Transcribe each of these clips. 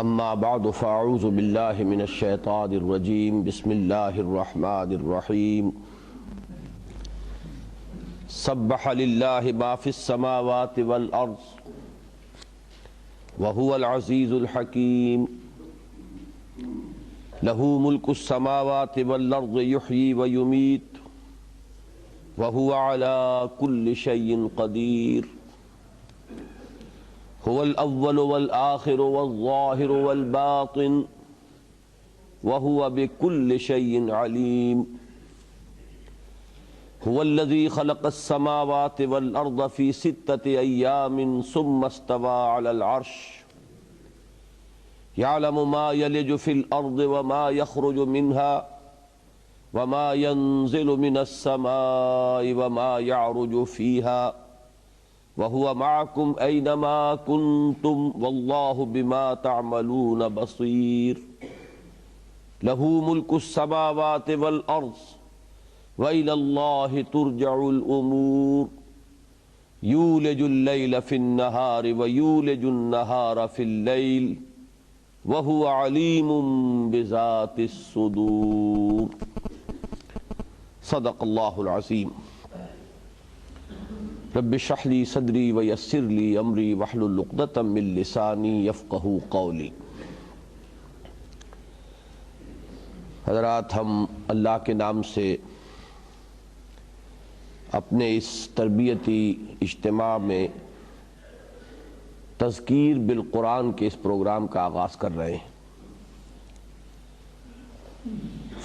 اما بعد فاعوذ باللہ من الشیطان الرجیم بسم اللہ الرحمن الرحیم سبح للہ ما فی السماوات والارض وهو العزیز الحکیم لہ ملک السماوات والارض یحیی ویمیت وهو على كل شیء قدیر هو الأول والآخر والظاهر والباطن وهو بكل شيء عليم هو الذي خلق السماوات والأرض في 6 أيام ثم استوى على العرش يعلم ما يلج في الأرض وما يخرج منها وما ينزل من السماء وما يعرج فيها وَهُوَ مَعَكُمْ أَيْنَمَا كُنْتُمْ وَاللَّهُ بِمَا تَعْمَلُونَ بَصِيرٌ لَهُ مُلْكُ السَّمَاوَاتِ وَالْأَرْضِ وَإِلَى اللَّهِ تُرْجَعُ الْأُمُورُ يُولِجُ اللَّيْلَ فِي النَّهَارِ وَيُولِجُ النَّهَارَ فِي اللَّيْلِ وَهُوَ عَلِيمٌ بِذَاتِ الصُّدُورِ صدق اللہ العظیم۔ رب اشرح لی صدری ویسر لی امری واحلل عقدۃ من لسانی یفقہوا قولی۔ حضرات، ہم اللہ کے نام سے اپنے اس تربیتی اجتماع میں تذکیر بالقرآن کے اس پروگرام کا آغاز کر رہے ہیں۔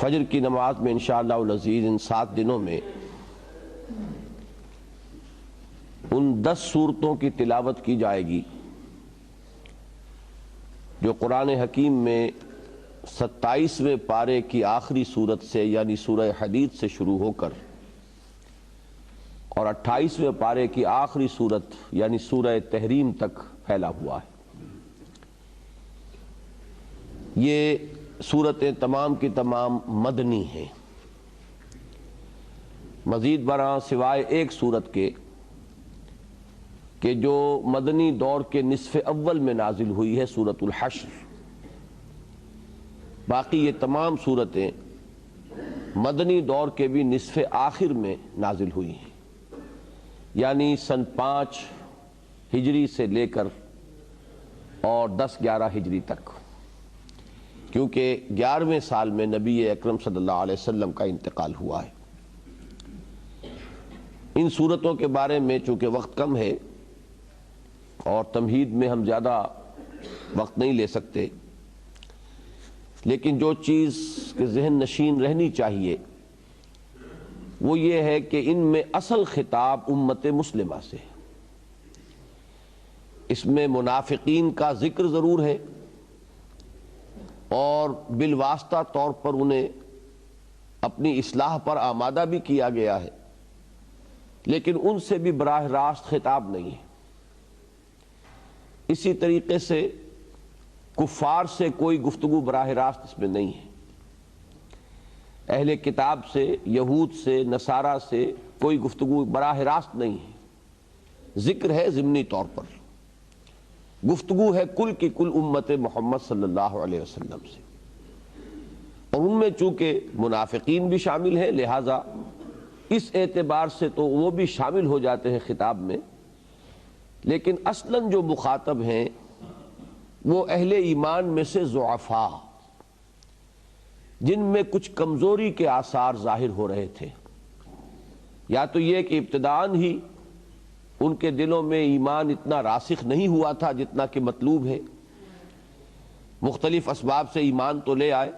فجر کی نماز میں انشاءاللہ العزیز ان 7 دنوں میں ان 10 سورتوں کی تلاوت کی جائے گی جو قرآن حکیم میں 27ویں پارے کی آخری سورت سے یعنی سورہ حدید سے شروع ہو کر اور 28ویں پارے کی آخری سورت یعنی سورہ تحریم تک پھیلا ہوا ہے۔ یہ سورتیں تمام کی تمام مدنی ہیں، مزید برآں سوائے ایک سورت کے کہ جو مدنی دور کے نصف اول میں نازل ہوئی ہے، سورۃ الحشر۔ باقی یہ تمام سورتیں مدنی دور کے بھی نصف آخر میں نازل ہوئی ہیں، یعنی سن 5 ہجری سے لے کر اور 10-11 ہجری تک، کیونکہ 11ویں سال میں نبی اکرم صلی اللہ علیہ وسلم کا انتقال ہوا ہے۔ ان سورتوں کے بارے میں چونکہ وقت کم ہے اور تمہید میں ہم زیادہ وقت نہیں لے سکتے، لیکن جو چیز کے ذہن نشین رہنی چاہیے وہ یہ ہے کہ ان میں اصل خطاب امت مسلمہ سے ہے۔ اس میں منافقین کا ذکر ضرور ہے اور بالواسطہ طور پر انہیں اپنی اصلاح پر آمادہ بھی کیا گیا ہے، لیکن ان سے بھی براہ راست خطاب نہیں ہے۔ اسی طریقے سے کفار سے کوئی گفتگو براہ راست اس میں نہیں ہے، اہل کتاب سے، یہود سے، نصارہ سے کوئی گفتگو براہ راست نہیں ہے، ذکر ہے ضمنی طور پر، گفتگو ہے کل کی کل امت محمد صلی اللہ علیہ وسلم سے، اور ان میں چونکہ منافقین بھی شامل ہیں لہذا اس اعتبار سے تو وہ بھی شامل ہو جاتے ہیں خطاب میں، لیکن اصلاً جو مخاطب ہیں وہ اہل ایمان میں سے ضعفاء، جن میں کچھ کمزوری کے آثار ظاہر ہو رہے تھے، یا تو یہ کہ ابتداءً ہی ان کے دلوں میں ایمان اتنا راسخ نہیں ہوا تھا جتنا کہ مطلوب ہے، مختلف اسباب سے ایمان تو لے آئے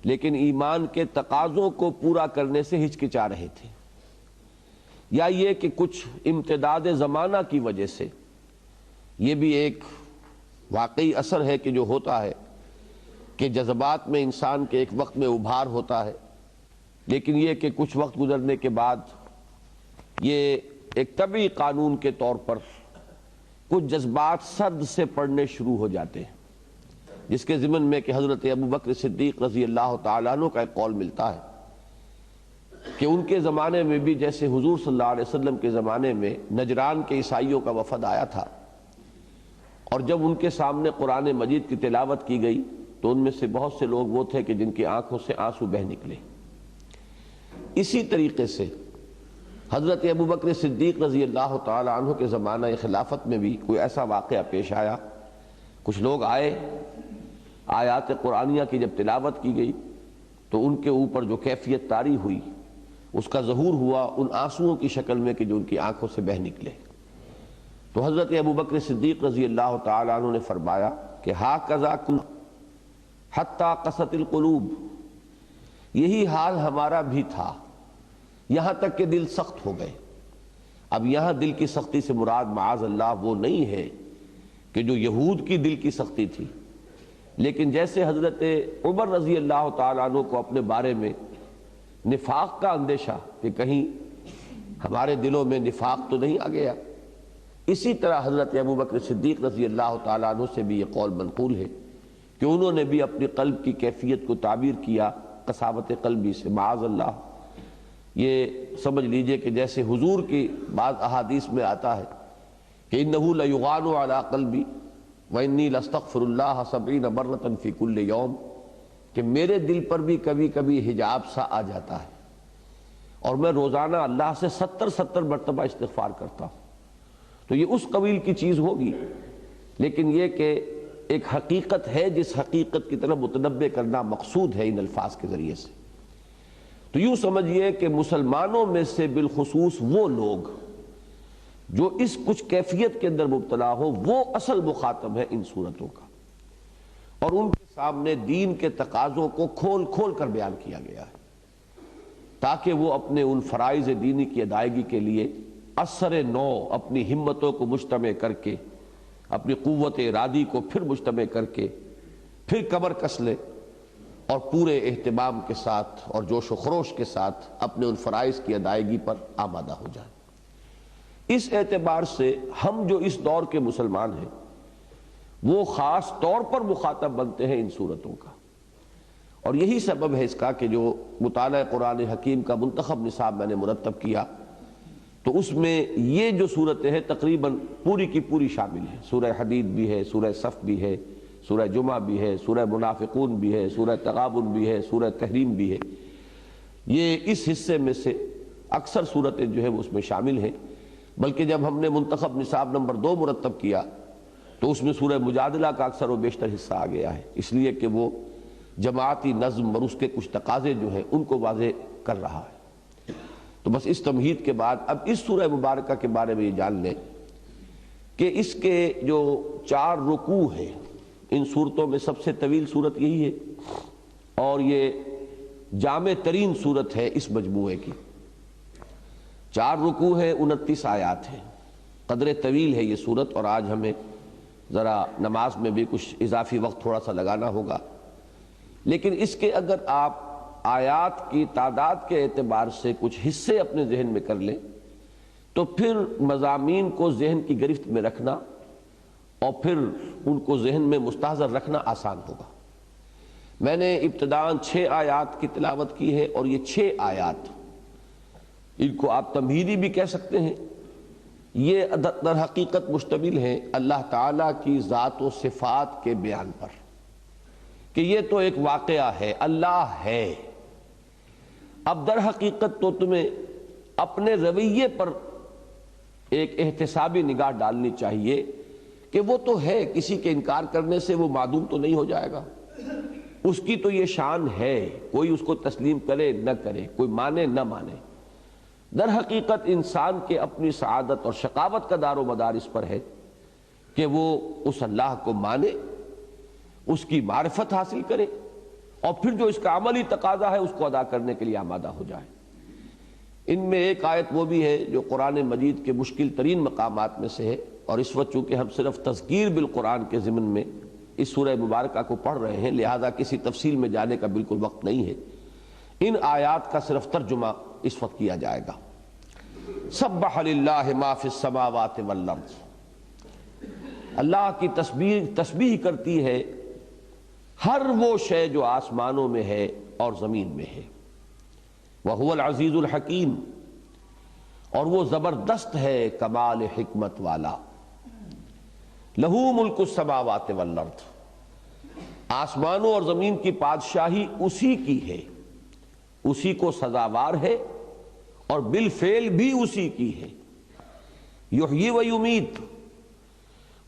لیکن ایمان کے تقاضوں کو پورا کرنے سے ہچکچا رہے تھے، یا یہ کہ کچھ امتداد زمانہ کی وجہ سے، یہ بھی ایک واقعی اثر ہے کہ جو ہوتا ہے کہ جذبات میں انسان کے ایک وقت میں ابھار ہوتا ہے، لیکن یہ کہ کچھ وقت گزرنے کے بعد یہ ایک طبعی قانون کے طور پر کچھ جذبات سرد سے پڑنے شروع ہو جاتے ہیں، جس کے ضمن میں کہ حضرت ابوبکر صدیق رضی اللہ تعالیٰ عنہ کا ایک قول ملتا ہے کہ ان کے زمانے میں بھی جیسے حضور صلی اللہ علیہ وسلم کے زمانے میں نجران کے عیسائیوں کا وفد آیا تھا اور جب ان کے سامنے قرآن مجید کی تلاوت کی گئی تو ان میں سے بہت سے لوگ وہ تھے کہ جن کی آنکھوں سے آنسو بہہ نکلے۔ اسی طریقے سے حضرت ابوبکر صدیق رضی اللہ تعالی عنہ کے زمانہ خلافت میں بھی کوئی ایسا واقعہ پیش آیا، کچھ لوگ آئے، آیات قرآنیہ کی جب تلاوت کی گئی تو ان کے اوپر جو کیفیت طاری ہوئی اس کا ظہور ہوا ان آنسوؤں کی شکل میں کہ جو ان کی آنکھوں سے بہہ نکلے۔ تو حضرت ابوبکر صدیق رضی اللہ تعالی عنہ نے فرمایا کہ ہاکذا کنا حتی قست القلوب، یہی حال ہمارا بھی تھا یہاں تک کہ دل سخت ہو گئے۔ اب یہاں دل کی سختی سے مراد معاذ اللہ وہ نہیں ہے کہ جو یہود کی دل کی سختی تھی، لیکن جیسے حضرت عمر رضی اللہ تعالیٰ عنہ کو اپنے بارے میں نفاق کا اندیشہ کہ کہیں ہمارے دلوں میں نفاق تو نہیں آ گیا، اسی طرح حضرت ابوبکر صدیق رضی اللہ تعالیٰ عنہ سے بھی یہ قول منقول ہے کہ انہوں نے بھی اپنی قلب کی کیفیت کو تعبیر کیا قساوت قلبی سے، معاذ اللہ۔ یہ سمجھ لیجئے کہ جیسے حضور کی بعض احادیث میں آتا ہے کہ انہو لیغان علی قلبی وانی لاستغفر اللہ 70 مرۃ فی کل یوم، کہ میرے دل پر بھی کبھی کبھی حجاب سا آ جاتا ہے اور میں روزانہ اللہ سے 70 مرتبہ استغفار کرتا ہوں۔ تو یہ اس قبیل کی چیز ہوگی، لیکن یہ کہ ایک حقیقت ہے جس حقیقت کی طرف متنبع کرنا مقصود ہے ان الفاظ کے ذریعے سے۔ تو یوں سمجھیے کہ مسلمانوں میں سے بالخصوص وہ لوگ جو اس کچھ کیفیت کے اندر مبتلا ہو وہ اصل مخاطب ہے ان صورتوں کا، اور ان کے سامنے دین کے تقاضوں کو کھول کھول کر بیان کیا گیا ہے تاکہ وہ اپنے ان فرائض دینی کی ادائیگی کے لیے اثر نو اپنی ہمتوں کو مجتمع کر کے، اپنی قوت ارادی کو پھر مجتمع کر کے پھر کمر کس لے اور پورے اہتمام کے ساتھ اور جوش و خروش کے ساتھ اپنے ان فرائض کی ادائیگی پر آمادہ ہو جائیں۔ اس اعتبار سے ہم جو اس دور کے مسلمان ہیں وہ خاص طور پر مخاطب بنتے ہیں ان صورتوں کا، اور یہی سبب ہے اس کا کہ جو مطالعہ قرآن حکیم کا منتخب نصاب میں نے مرتب کیا تو اس میں یہ جو صورتیں ہیں تقریباً پوری کی پوری شامل ہیں۔ سورہ حدید بھی ہے، سورہ صف بھی ہے، سورہ جمعہ بھی ہے، سورہ منافقون بھی ہے، سورہ تغابن بھی ہے، سورہ تحریم بھی ہے۔ یہ اس حصے میں سے اکثر صورتیں جو ہے وہ اس میں شامل ہیں، بلکہ جب ہم نے منتخب نصاب نمبر 2 مرتب کیا تو اس میں سورہ مجادلہ کا اکثر و بیشتر حصہ آ گیا ہے، اس لیے کہ وہ جماعتی نظم اور اس کے کچھ تقاضے جو ہیں ان کو واضح کر رہا ہے۔ تو بس اس تمہید کے بعد اب اس سورہ مبارکہ کے بارے میں یہ جان لیں کہ اس کے جو 4 رکوع ہیں، ان صورتوں میں سب سے طویل صورت یہی ہے اور یہ جامع ترین صورت ہے اس مجموعے کی۔ 4 رکوع ہیں، 29 آیات ہیں، قدر طویل ہے یہ صورت، اور آج ہمیں ذرا نماز میں بھی کچھ اضافی وقت تھوڑا سا لگانا ہوگا، لیکن اس کے اگر آپ آیات کی تعداد کے اعتبار سے کچھ حصے اپنے ذہن میں کر لیں تو پھر مضامین کو ذہن کی گرفت میں رکھنا اور پھر ان کو ذہن میں مستحضر رکھنا آسان ہوگا۔ میں نے ابتداءً 6 آیات کی تلاوت کی ہے، اور یہ 6 آیات ان کو آپ تمہیدی بھی کہہ سکتے ہیں، یہ در حقیقت مشتمل ہیں اللہ تعالیٰ کی ذات و صفات کے بیان پر کہ یہ تو ایک واقعہ ہے، اللہ ہے۔ اب در حقیقت تو تمہیں اپنے رویے پر ایک احتسابی نگاہ ڈالنی چاہیے کہ وہ تو ہے، کسی کے انکار کرنے سے وہ معدوم تو نہیں ہو جائے گا، اس کی تو یہ شان ہے، کوئی اس کو تسلیم کرے نہ کرے، کوئی مانے نہ مانے۔ در حقیقت انسان کے اپنی سعادت اور شقاوت کا دار و مدار اس پر ہے کہ وہ اس اللہ کو مانے، اس کی معرفت حاصل کرے، اور پھر جو اس کا عملی تقاضا ہے اس کو ادا کرنے کے لیے آمادہ ہو جائے۔ ان میں ایک آیت وہ بھی ہے جو قرآن مجید کے مشکل ترین مقامات میں سے ہے، اور اس وقت چونکہ ہم صرف تذکیر بالقرآن کے ضمن میں اس سورہ مبارکہ کو پڑھ رہے ہیں لہذا کسی تفصیل میں جانے کا بالکل وقت نہیں ہے، ان آیات کا صرف ترجمہ اس وقت کیا جائے گا۔ سبح للہ ما فی السماوات والارض، اللہ کی تسبیح کرتی ہے ہر وہ شے جو آسمانوں میں ہے اور زمین میں ہے۔ وَهُوَ الْعَزِيزُ الْحَكِيمُ، اور وہ زبردست ہے کمال حکمت والا۔ لہو ملک السماوات والارض، آسمانوں اور زمین کی بادشاہی اسی کی ہے، اسی کو سزاوار ہے اور بالفعل بھی اسی کی ہے۔ یحیی و یمیت،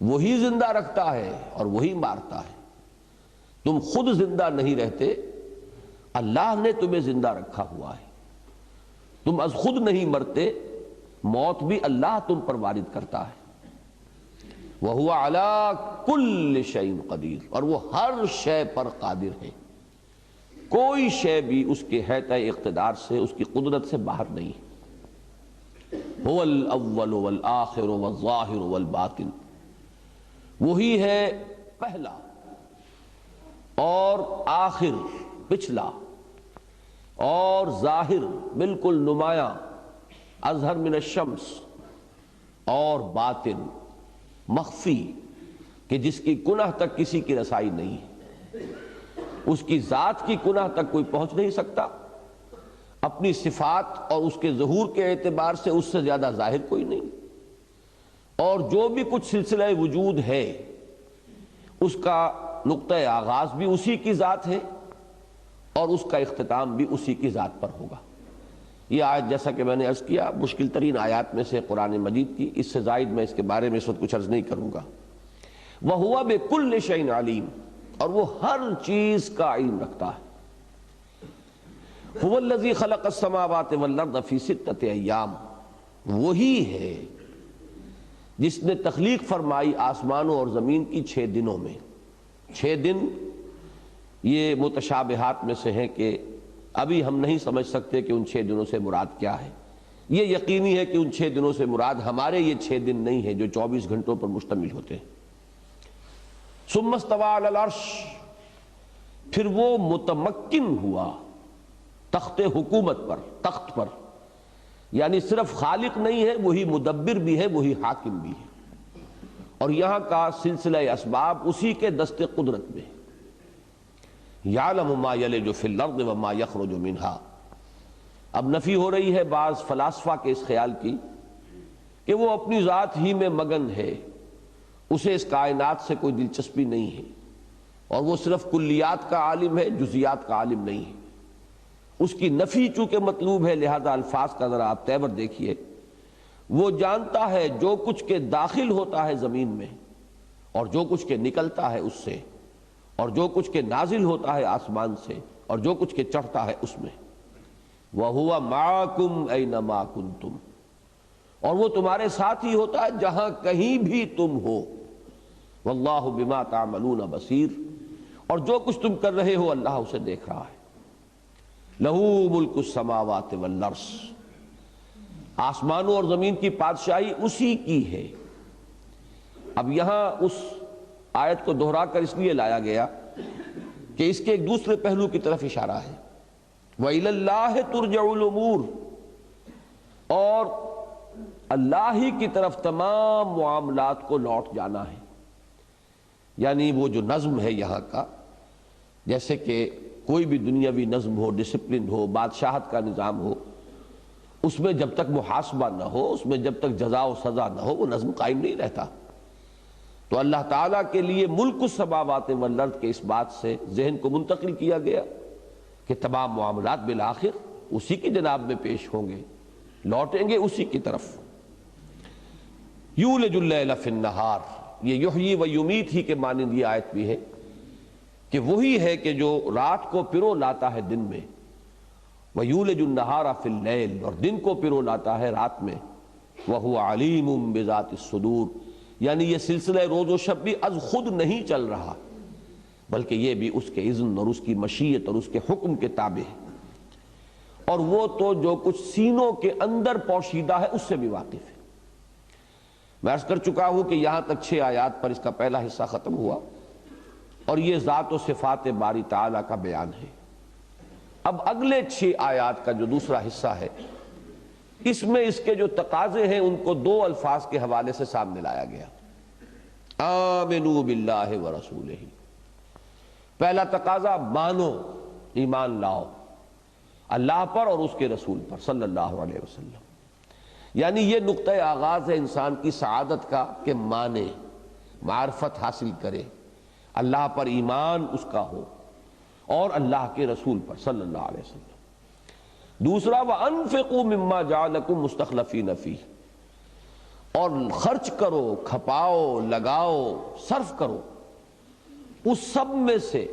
وہی زندہ رکھتا ہے اور وہی مارتا ہے۔ تم خود زندہ نہیں رہتے، اللہ نے تمہیں زندہ رکھا ہوا ہے۔ تم از خود نہیں مرتے، موت بھی اللہ تم پر وارد کرتا ہے۔ وَهُوَ عَلَىٰ كُلِّ شَيْءٍ قَدِيرٌ، اور وہ ہر شے پر قادر ہے، کوئی شے بھی اس کے حیطۂ اقتدار سے، اس کی قدرت سے باہر نہیں ہے۔ هُوَ الْأَوَّلُ وَالْآخِرُ وَالظَّاهِرُ وَالْبَاطِنُ، وہی ہے پہلا اور آخر پچھلا اور ظاہر بالکل نمایاں، اظہر من الشمس، اور باطن مخفی کہ جس کی کنہ تک کسی کی رسائی نہیں ہے، اس کی ذات کی کنہ تک کوئی پہنچ نہیں سکتا، اپنی صفات اور اس کے ظہور کے اعتبار سے اس سے زیادہ ظاہر کوئی نہیں، اور جو بھی کچھ سلسلہ وجود ہے اس کا نقطۂ آغاز بھی اسی کی ذات ہے اور اس کا اختتام بھی اسی کی ذات پر ہوگا۔ یہ آیت جیسا کہ میں نے عرض کیا مشکل ترین آیات میں سے قرآن مجید کی، اس سے زائد میں اس کے بارے میں اس وقت کچھ عرض نہیں کروں گا۔ وَهُوَ بِكُلِّ شَيْءٍ عَلِيمٌ، اور وہ ہر چیز کا علم رکھتا ہے۔ هُوَ الَّذِي خَلَقَ السَّمَاوَاتِ وَالْأَرْضَ فِي سِتَّةِ أَيَّامٍ، وہی ہے جس نے تخلیق فرمائی آسمانوں اور زمین کی 6 دنوں میں۔ 6 دن یہ متشابہات میں سے ہیں کہ ابھی ہم نہیں سمجھ سکتے کہ ان 6 دنوں سے مراد کیا ہے۔ یہ یقینی ہے کہ ان 6 دنوں سے مراد ہمارے یہ 6 دن نہیں ہیں جو 24 گھنٹوں پر مشتمل ہوتے ہیں۔ ثم استوى على العرش، پھر وہ متمکن ہوا تخت حکومت پر، تخت پر، یعنی صرف خالق نہیں ہے، وہی مدبر بھی ہے، وہی حاکم بھی ہے، اور یہاں کا سلسلہ اسباب اسی کے دست قدرت میں۔ یعلم ما یلج فی الارض وما یخرج منہا، اب نفی ہو رہی ہے بعض فلاسفہ کے اس خیال کی کہ وہ اپنی ذات ہی میں مگن ہے، اسے اس کائنات سے کوئی دلچسپی نہیں ہے، اور وہ صرف کلیات کا عالم ہے، جزیات کا عالم نہیں ہے۔ اس کی نفی چونکہ مطلوب ہے، لہذا الفاظ کا ذرا آپ تیور دیکھیے۔ وہ جانتا ہے جو کچھ کے داخل ہوتا ہے زمین میں، اور جو کچھ کے نکلتا ہے اس سے، اور جو کچھ کے نازل ہوتا ہے آسمان سے، اور جو کچھ کے چڑھتا ہے اس میں۔ وَهُوَ مَعَكُمْ أَيْنَمَا كُنْتُمْ، اور وہ تمہارے ساتھ ہی ہوتا ہے جہاں کہیں بھی تم ہو۔ وَاللَّهُ بِمَا تَعْمَلُونَ بَصِيرٌ، اور جو کچھ تم کر رہے ہو اللہ اسے دیکھ رہا ہے۔ لَهُ مُلْكُ السَّمَاوَاتِ وَالْأَرْضِ، آسمانوں اور زمین کی بادشاہی اسی کی ہے۔ اب یہاں اس آیت کو دہرا کر اس لیے لایا گیا کہ اس کے ایک دوسرے پہلو کی طرف اشارہ ہے۔ وَإِلَى اللَّهِ تُرْجَعُ الْأُمُورُ، اور اللہ ہی کی طرف تمام معاملات کو لوٹ جانا ہے۔ یعنی وہ جو نظم ہے یہاں کا، جیسے کہ کوئی بھی دنیاوی نظم ہو، ڈسپلن ہو، بادشاہت کا نظام ہو، اس میں جب تک محاسبہ نہ ہو، اس میں جب تک جزا و سزا نہ ہو، وہ نظم قائم نہیں رہتا۔ تو اللہ تعالیٰ کے لیے ملک السماوات والارض کے اس بات سے ذہن کو منتقل کیا گیا کہ تمام معاملات بالآخر اسی کی جناب میں پیش ہوں گے، لوٹیں گے اسی کی طرف۔ یولج اللیل فی النہار، یہ یحیی و یمیت ہی کے مانند یہ آیت بھی ہے کہ وہی ہے کہ جو رات کو پرو لاتا ہے دن میں، وَيُولِجُ النَّهَارَ فِي اللَّيْلِ، اور دن کو پرو لاتا ہے رات میں، وَهُوَ عَلِيمٌ بِذَاتِ الصُّدُورِ، یعنی یہ سلسلہ روز و شب بھی از خود نہیں چل رہا، بلکہ یہ بھی اس کے اذن اور اس کی مشیت اور اس کے حکم کے تابع ہے، اور وہ تو جو کچھ سینوں کے اندر پوشیدہ ہے اس سے بھی واقف ہے۔ میں عرض کر چکا ہوں کہ یہاں تک 6 آیات پر اس کا پہلا حصہ ختم ہوا، اور یہ ذات و صفات باری تعالیٰ کا بیان ہے۔ اب اگلے 6 آیات کا جو دوسرا حصہ ہے، اس میں اس کے جو تقاضے ہیں ان کو 2 الفاظ کے حوالے سے سامنے لایا گیا۔ آمنوا باللہ ورسولہ، پہلا تقاضا مانو، ایمان لاؤ اللہ پر اور اس کے رسول پر صلی اللہ علیہ وسلم، یعنی یہ نقطۂ آغاز ہے انسان کی سعادت کا کہ مانے، معرفت حاصل کرے، اللہ پر ایمان اس کا ہو اور اللہ کے رسول پر صلی اللہ علیہ وسلم۔ دوسرا وَأَنفِقُوا مِمَّا جَعَلَكُمْ مُسْتَخْلَفِينَ فِيهِ، اور خرچ کرو، کھپاؤ، لگاؤ، صرف کرو اس سب میں سے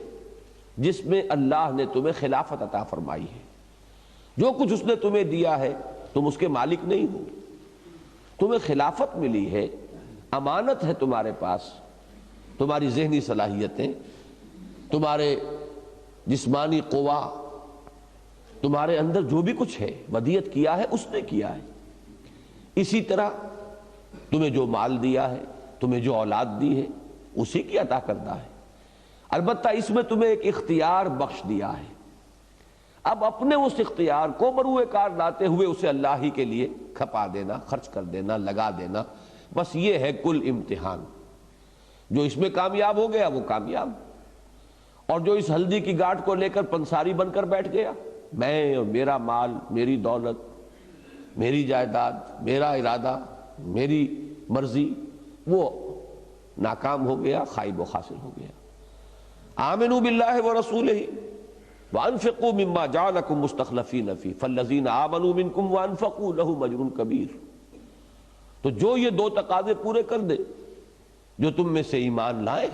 جس میں اللہ نے تمہیں خلافت عطا فرمائی ہے۔ جو کچھ اس نے تمہیں دیا ہے تم اس کے مالک نہیں ہو، تمہیں خلافت ملی ہے، امانت ہے تمہارے پاس، تمہاری ذہنی صلاحیتیں، تمہارے جسمانی قوا، تمہارے اندر جو بھی کچھ ہے ودیعت کیا ہے اس نے کیا ہے۔ اسی طرح تمہیں جو مال دیا ہے، تمہیں جو اولاد دی ہے، اسی کی عطا کردہ ہے۔ البتہ اس میں تمہیں ایک اختیار بخش دیا ہے، اب اپنے اس اختیار کو بروئے کار لاتے ہوئے اسے اللہ ہی کے لیے کھپا دینا، خرچ کر دینا، لگا دینا، بس یہ ہے کل امتحان۔ جو اس میں کامیاب ہو گیا وہ کامیاب، اور جو اس ہلدی کی گاٹھ کو لے کر پنساری بن کر بیٹھ گیا، میں اور میرا مال، میری دولت، میری جائیداد، میرا ارادہ، میری مرضی، وہ ناکام ہو گیا، خائب و خاسر ہو گیا۔ آمنوا باللہ ورسولہ وانفقوا مما جعلکم مستخلفین فیہ فالذین آمنوا منکم وانفقوا لہم اجر کبیر۔ تو جو یہ دو تقاضے پورے کر دے، جو تم میں سے ایمان لائے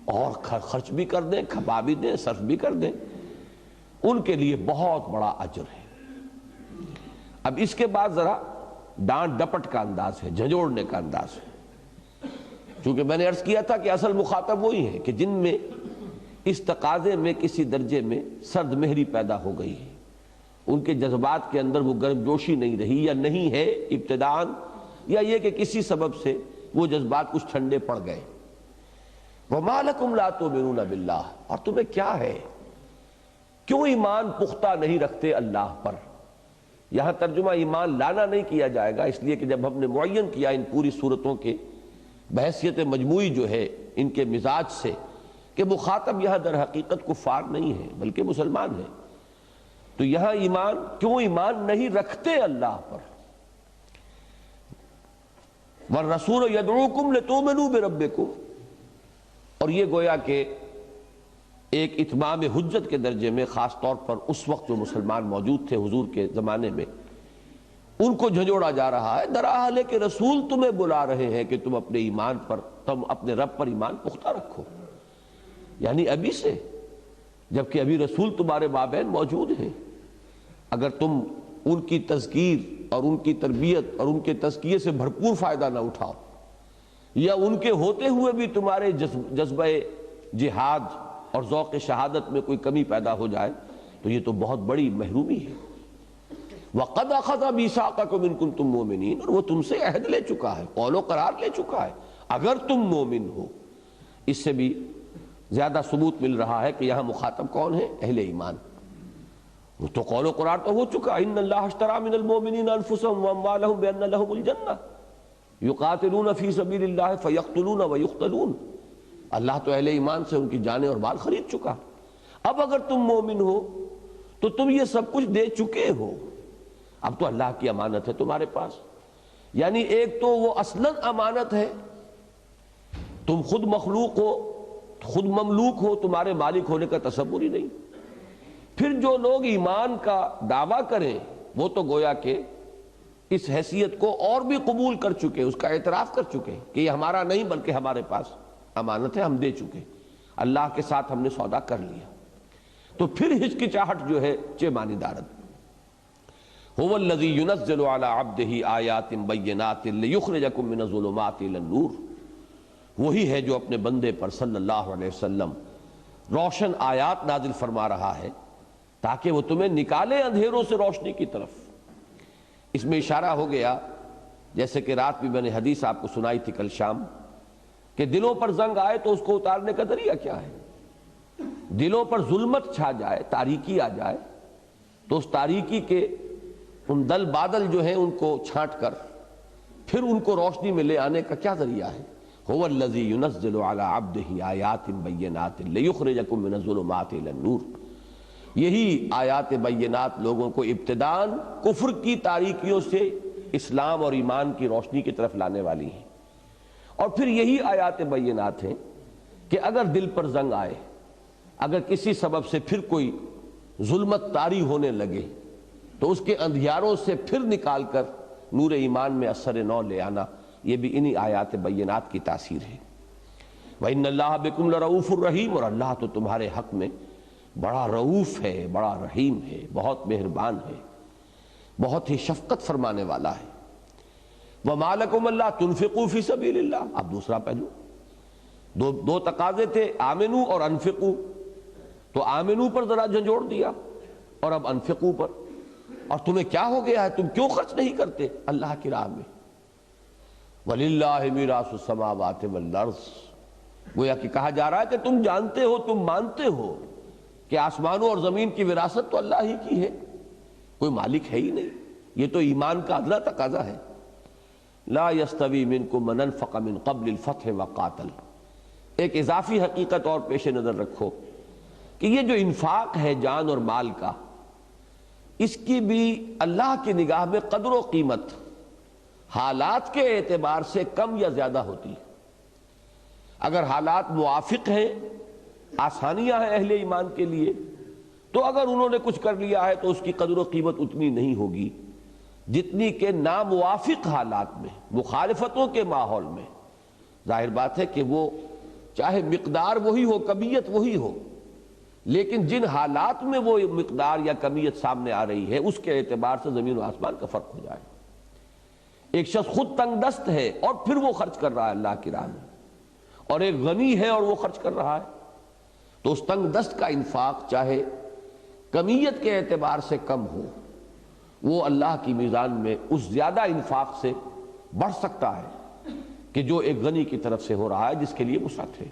اور خرچ بھی کر دیں، کھپا بھی دیں، صرف بھی کر دیں، ان کے لیے بہت بڑا اجر ہے۔ اب اس کے بعد ذرا ڈانٹ ڈپٹ کا انداز ہے، جھنجھوڑنے کا انداز ہے، چونکہ میں نے عرض کیا تھا کہ اصل مخاطب وہی ہیں کہ جن میں اس تقاضے میں کسی درجے میں سرد مہری پیدا ہو گئی ہے، ان کے جذبات کے اندر وہ گرم جوشی نہیں رہی یا نہیں ہے ابتداءً، یا یہ کہ کسی سبب سے وہ جذبات کچھ ٹھنڈے پڑ گئے۔ وَمَا لَكُمْ لَا تُؤْمِنُونَ بِاللَّهِ، اور تمہیں کیا ہے، کیوں ایمان پختہ نہیں رکھتے اللہ پر؟ یہاں ترجمہ ایمان لانا نہیں کیا جائے گا، اس لیے کہ جب ہم نے معین کیا ان پوری صورتوں کے بحیثیت مجموعی جو ہے ان کے مزاج سے کہ مخاطب یہاں در حقیقت کفار نہیں ہے بلکہ مسلمان ہے، تو یہاں ایمان، کیوں ایمان نہیں رکھتے اللہ پر؟ وَالرَّسُولُ يَدْعُوكُمْ لِتُؤْمِنُوا بِرَبِّكُمْ، اور یہ گویا کہ ایک اتمام حجت کے درجے میں خاص طور پر اس وقت جو مسلمان موجود تھے حضور کے زمانے میں، ان کو جھنجھوڑا جا رہا ہے، دراحال ہے کہ رسول تمہیں بلا رہے ہیں کہ تم اپنے ایمان پر، تم اپنے رب پر ایمان پختہ رکھو، یعنی ابھی سے، جبکہ ابھی رسول تمہارے مابین موجود ہیں۔ اگر تم ان کی تذکیر اور ان کی تربیت اور ان کے تزکیے سے بھرپور فائدہ نہ اٹھاؤ، یا ان کے ہوتے ہوئے بھی تمہارے جذبہ جہاد اور ذوق شہادت میں کوئی کمی پیدا ہو جائے تو یہ تو بہت بڑی محرومی ہے۔ وَقَدْ أَخَذَ مِيثَاقَكُمْ إِن كُنتُم مُؤْمِنِينَ، اور وہ تم سے عہد لے چکا ہے، قول و قرار لے چکا ہے، اگر تم مومن ہو۔ اس سے بھی زیادہ ثبوت مل رہا ہے کہ یہاں مخاطب کون ہے؟ اہل ایمان۔ وہ تو قول و قرار تو ہو چکا، إِنَّ اللَّهَ اشْتَرَىٰ مِنَ الْمُؤْمِنِينَ أَنفُسَهُمْ وَأَمْوَالَهُمْ بِأَنَّ لَهُمُ الْجَنَّةَ يُقَاتِلُونَ فِي سَبِيلِ اللَّهِ فَيَقْتُلُونَ وَيُقْتَلُونَ، اللہ تو اہل ایمان سے ان کی جانیں اور مال خرید چکا۔ اب اگر تم مومن ہو تو تم یہ سب کچھ دے چکے ہو، اب تو اللہ کی امانت ہے تمہارے پاس۔ یعنی ایک تو وہ اصلاً امانت ہے، تم خود مخلوق ہو، خود مملوک ہو، تمہارے مالک ہونے کا تصور ہی نہیں۔ پھر جو لوگ ایمان کا دعویٰ کریں وہ تو گویا کہ اس حیثیت کو اور بھی قبول کر چکے، اس کا اعتراف کر چکے کہ یہ ہمارا نہیں بلکہ ہمارے پاس امانت ہے، ہم دے چکے، اللہ کے ساتھ ہم نے سودا کر لیا۔ تو پھر ہچکچاہٹ جو ہے مانی دارد۔ هو الذی ينزل على عبده آیات بینات لیخرجکم من الظلمات الى النور، وہی ہے جو اپنے بندے پر صلی اللہ علیہ وسلم روشن آیات نازل فرما رہا ہے تاکہ وہ تمہیں نکالے اندھیروں سے روشنی کی طرف۔ اس میں اشارہ ہو گیا، جیسے کہ رات بھی میں نے حدیث آپ کو سنائی تھی کل شام، کہ دلوں پر زنگ آئے تو اس کو اتارنے کا ذریعہ کیا ہے؟ دلوں پر ظلمت چھا جائے، تاریکی آ جائے تو اس تاریکی کے ان دل بادل جو ہیں ان کو چھانٹ کر پھر ان کو روشنی میں لے آنے کا کیا ذریعہ ہے؟ هو الذی ينزل على عبده آیات بینات لیخرجکم من الظلمات الى النور، یہی آیات بینات لوگوں کو ابتداءً کفر کی تاریکیوں سے اسلام اور ایمان کی روشنی کی طرف لانے والی ہیں، اور پھر یہی آیات بینات ہیں کہ اگر دل پر زنگ آئے، اگر کسی سبب سے پھر کوئی ظلمت طاری ہونے لگے تو اس کے اندھیاروں سے پھر نکال کر نور ایمان میں اثر نو لے آنا، یہ بھی انہی آیات بینات کی تاثیر ہے۔ وَإِنَّ اللَّهَ بِكُمْ لَرَؤُوفٌ الرَّحِيمٌ، اور اللہ تو تمہارے حق میں بڑا رؤوف ہے، بڑا رحیم ہے، بہت مہربان ہے، بہت ہی شفقت فرمانے والا ہے۔ وَمَا لَكُمْ أَلَّا تُنْفِقُوا فِي سَبِيلِ اللَّهِ، اب دوسرا پہلو، دو تقاضے تھے، آمنو اور انفقو، تو آمنو پر ذرا جھنجھوڑ دیا اور اب انفقو پر، اور تمہیں کیا ہو گیا ہے، تم کیوں خرچ نہیں کرتے اللہ کی راہ میں؟ وَلِلَّهِ مِيرَاثُ السَّمَاوَاتِ وَالْأَرْضِ، گویا کہ کہا جا رہا ہے کہ تم جانتے ہو، تم مانتے ہو کہ آسمانوں اور زمین کی وراثت تو اللہ ہی کی ہے، کوئی مالک ہے ہی نہیں۔ یہ تو ایمان کا ادنا تقاضا ہے۔ لا يستوی منکم من انفق من قبل الفتح وقاتل، ایک اضافی حقیقت اور پیش نظر رکھو کہ یہ جو انفاق ہے جان اور مال کا، اس کی بھی اللہ کی نگاہ میں قدر و قیمت حالات کے اعتبار سے کم یا زیادہ ہوتی ہے۔ اگر حالات موافق ہیں، آسانیاں ہیں اہل ایمان کے لیے، تو اگر انہوں نے کچھ کر لیا ہے تو اس کی قدر و قیمت اتنی نہیں ہوگی جتنی کہ ناموافق حالات میں، مخالفتوں کے ماحول میں ظاہر بات ہے کہ وہ چاہے مقدار وہی ہو، کمیت وہی ہو، لیکن جن حالات میں وہ مقدار یا کمیت سامنے آ رہی ہے اس کے اعتبار سے زمین و آسمان کا فرق ہو جائے۔ ایک شخص خود تنگ دست ہے اور پھر وہ خرچ کر رہا ہے اللہ کی راہ میں، اور ایک غنی ہے اور وہ خرچ کر رہا ہے، تو اس تنگ دست کا انفاق چاہے کمیت کے اعتبار سے کم ہو، وہ اللہ کی میزان میں اس زیادہ انفاق سے بڑھ سکتا ہے کہ جو ایک غنی کی طرف سے ہو رہا ہے جس کے لیے وسعت ہے۔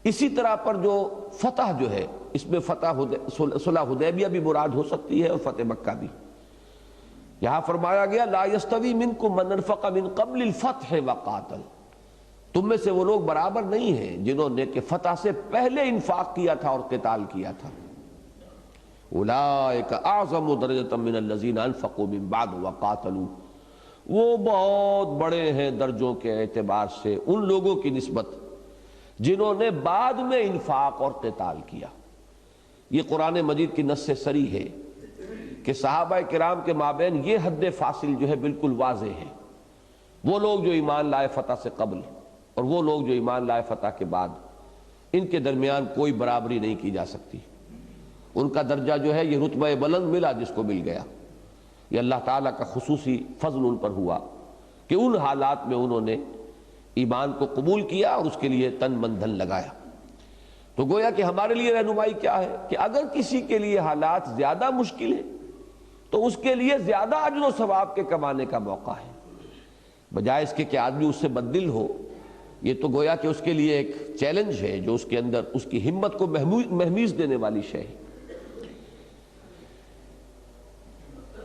اسی طرح پر جو فتح جو ہے، اس میں فتح صلح حدیبیہ بھی مراد ہو سکتی ہے اور فتح مکہ بھی۔ یہاں فرمایا گیا لا یستوی منکم من انفق من قبل الفتح وقاتل، تم میں سے وہ لوگ برابر نہیں ہیں جنہوں نے کہ فتح سے پہلے انفاق کیا تھا اور قتال کیا تھا۔ اولئک اعظم درجۃ من الذین انفقوا من بعد وقاتلوا، وہ بہت بڑے ہیں درجوں کے اعتبار سے ان لوگوں کی نسبت جنہوں نے بعد میں انفاق اور قتال کیا۔ یہ قرآن مجید کی نص سے صریح ہے کہ صحابہ کرام کے مابین یہ حد فاصل جو ہے بالکل واضح ہے۔ وہ لوگ جو ایمان لائے فتح سے قبل اور وہ لوگ جو ایمان لائے فتح کے بعد، ان کے درمیان کوئی برابری نہیں کی جا سکتی۔ ان کا درجہ جو ہے یہ رتبہ بلند ملا جس کو مل گیا، یہ اللہ تعالیٰ کا خصوصی فضل ان پر ہوا کہ ان حالات میں انہوں نے ایمان کو قبول کیا اور اس کے لیے تن من دھن لگایا۔ تو گویا کہ ہمارے لیے رہنمائی کیا ہے کہ اگر کسی کے لیے حالات زیادہ مشکل ہیں تو اس کے لیے زیادہ اجر و ثواب کے کمانے کا موقع ہے، بجائے اس کے کہ آدمی اس سے بددل ہو۔ یہ تو گویا کہ اس کے لیے ایک چیلنج ہے جو اس کے اندر اس کی ہمت کو مہمیز دینے والی شے ہے۔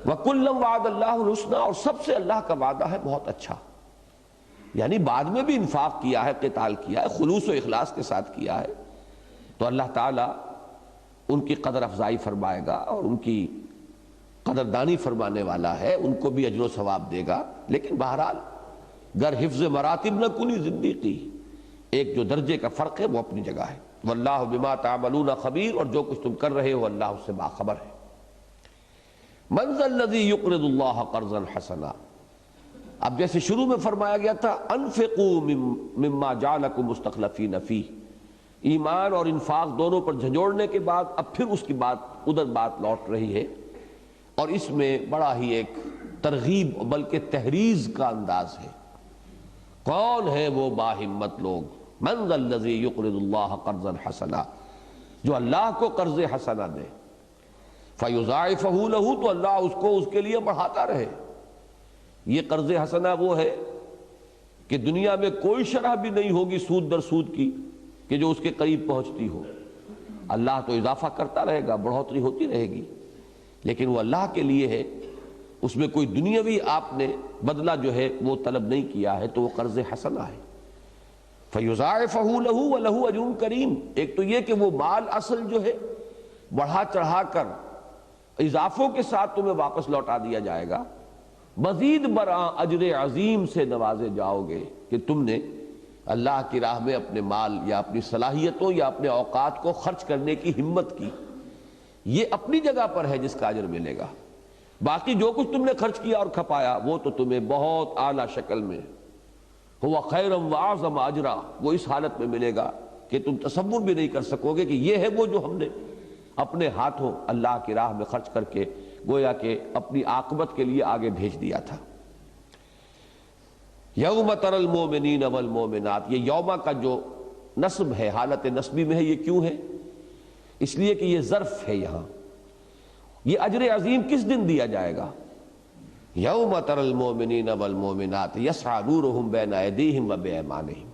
وَكُلًّا وَعَدَ اللَّهُ الْحُسْنَىٰ، اور سب سے اللہ کا وعدہ ہے بہت اچھا، یعنی بعد میں بھی انفاق کیا ہے، قتال کیا ہے، خلوص و اخلاص کے ساتھ کیا ہے، تو اللہ تعالیٰ ان کی قدر افزائی فرمائے گا اور ان کی قدردانی فرمانے والا ہے، ان کو بھی اجر و ثواب دے گا۔ لیکن بہرحال گر حفظ مراتب نہ کنی زندگی، ایک جو درجے کا فرق ہے وہ اپنی جگہ ہے۔ واللہ بما تعملون خبیر، اور جو کچھ تم کر رہے ہو اللہ اس سے باخبر ہے۔ من ذا الذی یقرض اللہ قرضا حسنا، اب جیسے شروع میں فرمایا گیا تھا انفقوا مما جعلکم مستخلفین فیہ، ایمان اور انفاق دونوں پر جھنجھوڑنے کے بعد اب پھر اس کی ادھر بات لوٹ رہی ہے، اور اس میں بڑا ہی ایک ترغیب بلکہ تحریض کا انداز ہے۔ کون ہیں وہ باہمت لوگ؟ من ذا الذی یقرض اللہ قرضا حسنا، جو اللہ کو قرض حسنا دے، فیضاعفہ لہ، تو اللہ اس کو اس کے لیے بڑھاتا رہے۔ یہ قرض حسنا وہ ہے کہ دنیا میں کوئی شرح بھی نہیں ہوگی سود در سود کی کہ جو اس کے قریب پہنچتی ہو۔ اللہ تو اضافہ کرتا رہے گا، بڑھوتری ہوتی رہے گی، لیکن وہ اللہ کے لیے ہے، اس میں کوئی دنیاوی آپ نے بدلہ جو ہے وہ طلب نہیں کیا ہے، تو وہ قرض حسنا ہے۔ فیضاعفہ لہ ولہ اجر کریم، ایک تو یہ کہ وہ مال اصل جو ہے بڑھا چڑھا کر اضافوں کے ساتھ تمہیں واپس لوٹا دیا جائے گا، مزید برآں اجر عظیم سے نوازے جاؤ گے کہ تم نے اللہ کی راہ میں اپنے مال یا اپنی صلاحیتوں یا اپنے اوقات کو خرچ کرنے کی ہمت کی. یہ اپنی جگہ پر ہے جس کا اجر ملے گا. باقی جو کچھ تم نے خرچ کیا اور کھپایا وہ تو تمہیں بہت اعلیٰ شکل میں ہوا خیرم واعظم اجرا، وہ اس حالت میں ملے گا کہ تم تصور بھی نہیں کر سکو گے کہ یہ ہے وہ جو ہم نے اپنے ہاتھوں اللہ کی راہ میں خرچ کر کے گویا کہ اپنی عاقبت کے لیے آگے بھیج دیا تھا. یوم تری المؤمنین والمؤمنات، یہ یوم کا جو نصب ہے حالت نصبی میں ہے. یہ کیوں ہے؟ اس لیے کہ یہ ظرف ہے. یہاں یہ اجر عظیم کس دن دیا جائے گا؟ یوم تری المؤمنین والمؤمنات یسعی نورہم بین ایدیہم وبایمانہم،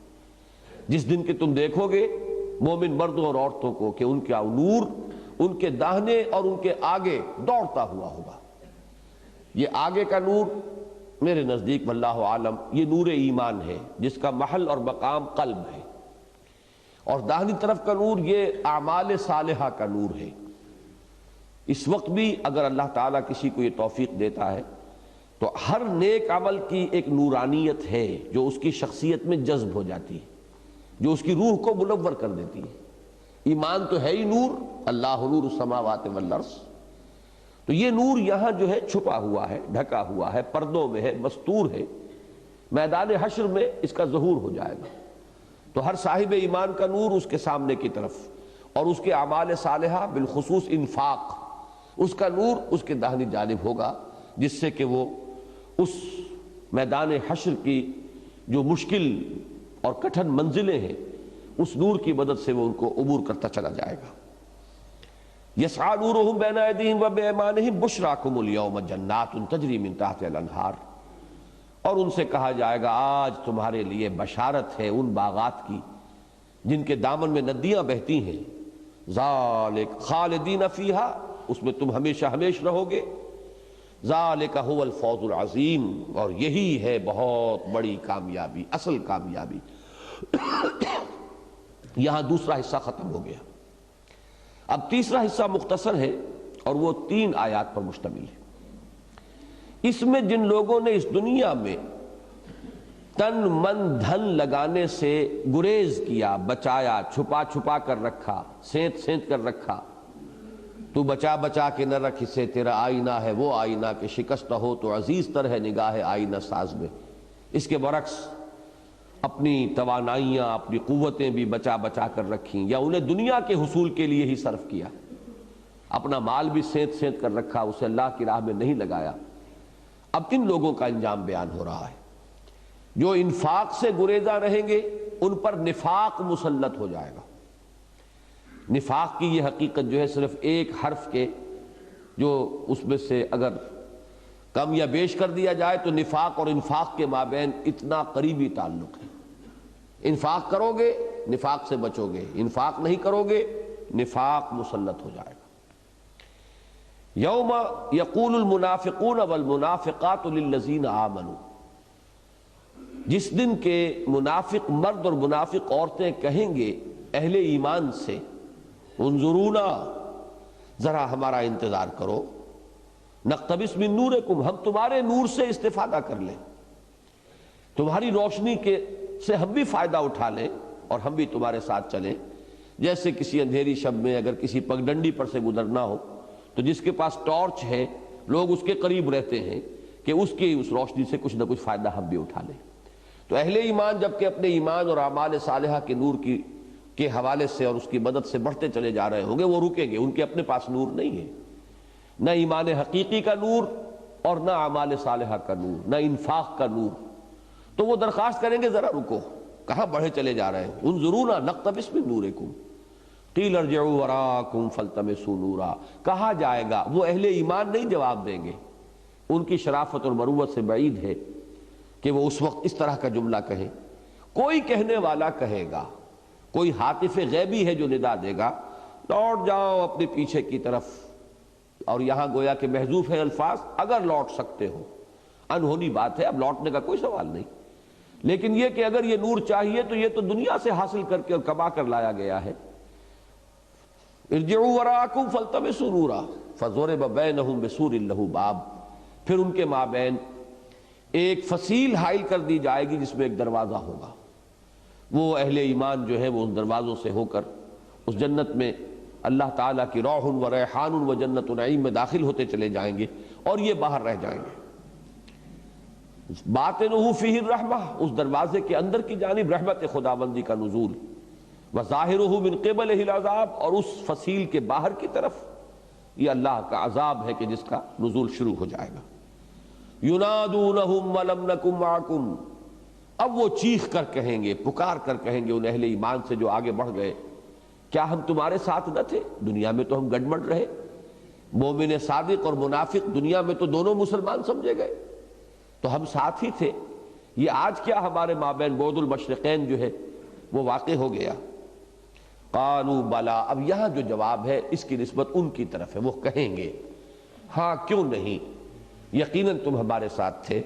جس دن کہ تم دیکھو گے مومن مردوں اور عورتوں کو کہ ان کا نور ان کے داہنے اور ان کے آگے دوڑتا ہوا ہوگا. یہ آگے کا نور میرے نزدیک واللہ عالم یہ نور ایمان ہے جس کا محل اور مقام قلب ہے، اور داہنی طرف کا نور یہ اعمال صالحہ کا نور ہے. اس وقت بھی اگر اللہ تعالیٰ کسی کو یہ توفیق دیتا ہے تو ہر نیک عمل کی ایک نورانیت ہے جو اس کی شخصیت میں جذب ہو جاتی ہے، جو اس کی روح کو منور کر دیتی ہے. ایمان تو ہے ہی نور، اللہ نور السماوات والارض. تو یہ نور یہاں جو ہے چھپا ہوا ہے، ڈھکا ہوا ہے، پردوں میں ہے، مستور ہے. میدان حشر میں اس کا ظہور ہو جائے گا تو ہر صاحب ایمان کا نور اس کے سامنے کی طرف، اور اس کے اعمال صالحہ بالخصوص انفاق، اس کا نور اس کے داہنی جانب ہوگا، جس سے کہ وہ اس میدان حشر کی جو مشکل اور کٹھن منزلیں ہیں اس نور کی مدد سے وہ ان کو عبور کرتا چلا جائے گا. یسعی نورہم بین ایدیہم وبایمانہم بشراکم الیوم جنات تجری من تحتہا الانہار، اور ان سے کہا جائے گا آج تمہارے لیے بشارت ہے ان باغات کی جن کے دامن میں ندیاں بہتی ہیں. ذالک خالدین فیہا، اس میں تم ہمیشہ ہمیش رہو گے. ذالک هو الفوز العظیم، اور یہی ہے بہت بڑی کامیابی، اصل کامیابی. یہاں دوسرا حصہ ختم ہو گیا. اب تیسرا حصہ مختصر ہے اور وہ 3 آیات پر مشتمل ہے. اس میں جن لوگوں نے اس دنیا میں تن من دھن لگانے سے گریز کیا، بچایا، چھپا چھپا کر رکھا، سینت سینت کر رکھا، تو بچا بچا کے نہ رکھ اسے، تیرا آئینہ ہے وہ آئینہ کہ شکست ہو تو عزیز تر ہے نگاہ آئینہ ساز میں. اس کے برعکس اپنی توانائیاں، اپنی قوتیں بھی بچا بچا کر رکھیں، یا انہیں دنیا کے حصول کے لیے ہی صرف کیا، اپنا مال بھی سینت سینت کر رکھا، اسے اللہ کی راہ میں نہیں لگایا. اب ان لوگوں کا انجام بیان ہو رہا ہے. جو انفاق سے گریزاں رہیں گے ان پر نفاق مسلط ہو جائے گا. نفاق کی یہ حقیقت جو ہے صرف ایک حرف کے جو اس میں سے اگر کم یا بیش کر دیا جائے تو نفاق اور انفاق کے مابین اتنا قریبی تعلق ہے. انفاق کرو گے نفاق سے بچو گے، انفاق نہیں کرو گے نفاق مسلط ہو جائے گا. یوم یقول المنافقون والمنافقات للذین آمنوا، جس دن کے منافق مرد اور منافق عورتیں کہیں گے اہل ایمان سے انظرونا، ذرا ہمارا انتظار کرو، نقتبس من نورکم، ہم تمہارے نور سے استفادہ کر لیں، تمہاری روشنی کے سے ہم بھی فائدہ اٹھا لیں اور ہم بھی تمہارے ساتھ چلیں. جیسے کسی اندھیری شب میں اگر کسی پگڈنڈی پر سے گزرنا ہو تو جس کے پاس ٹارچ ہے لوگ اس کے قریب رہتے ہیں کہ اس کی اس روشنی سے کچھ نہ کچھ فائدہ ہم بھی اٹھا لیں. تو اہل ایمان جب کہ اپنے ایمان اور اعمال صالحہ کے نور کے حوالے سے اور اس کی مدد سے بڑھتے چلے جا رہے ہوں گے، وہ رکیں گے. ان کے اپنے پاس نور نہیں ہے، نہ ایمان حقیقی کا نور اور نہ اعمال صالحہ کا نور، نہ انفاق کا نور. تو وہ درخواست کریں گے ذرا رکو، کہاں بڑھے چلے جا رہے ہیں. انظرونا نقتبس من نورکم قیل ارجعوا وراءکم فالتمسوا نورا، کہا جائے گا. وہ اہل ایمان نہیں جواب دیں گے، ان کی شرافت اور مروت سے بعید ہے کہ وہ اس وقت اس طرح کا جملہ کہیں. کوئی کہنے والا کہے گا، کوئی ہاتف غیبی ہے جو ندا دے گا لوٹ جاؤ اپنے پیچھے کی طرف. اور یہاں گویا کہ محذوف ہے الفاظ اگر لوٹ سکتے ہو، انہونی بات ہے، اب لوٹنے کا کوئی سوال نہیں. لیکن یہ کہ اگر یہ نور چاہیے تو یہ تو دنیا سے حاصل کر کے اور کما کر لایا گیا ہے. ارجعوا وراءکم فالتمسوا نورا فضرب بینہم بسور لہ باب، پھر ان کے مابین ایک فصیل حائل کر دی جائے گی جس میں ایک دروازہ ہوگا، وہ اہل ایمان جو ہے وہ ان دروازوں سے ہو کر اس جنت میں اللہ تعالیٰ کی روح و ریحان و جنت نعیم میں داخل ہوتے چلے جائیں گے، اور یہ باہر رہ جائیں گے۔ باطنہ فیہ الرحمہ، اس دروازے کے اندر کی جانب رحمت خداوندی کا نزول، وظاہرہ من قبلہ العذاب، اور اس فصیل کے باہر کی طرف یہ اللہ کا عذاب ہے کہ جس کا نزول شروع ہو جائے گا۔ ینادونہم ولم نکن معکم، اب وہ چیخ کر کہیں گے، پکار کر کہیں گے ان اہل ایمان سے جو آگے بڑھ گئے، کیا ہم تمہارے ساتھ نہ تھے؟ دنیا میں تو ہم گڑبڑ رہے، مومن صادق اور منافق دنیا میں تو دونوں مسلمان سمجھے گئے، تو ہم ساتھ ہی تھے، یہ آج کیا ہمارے مابین بعد المشرقین جو ہے وہ واقع ہو گیا؟ قالوا بلا، اب یہاں جو جواب ہے اس کی نسبت ان کی طرف ہے، وہ کہیں گے ہاں کیوں نہیں، یقیناً تم ہمارے ساتھ تھے،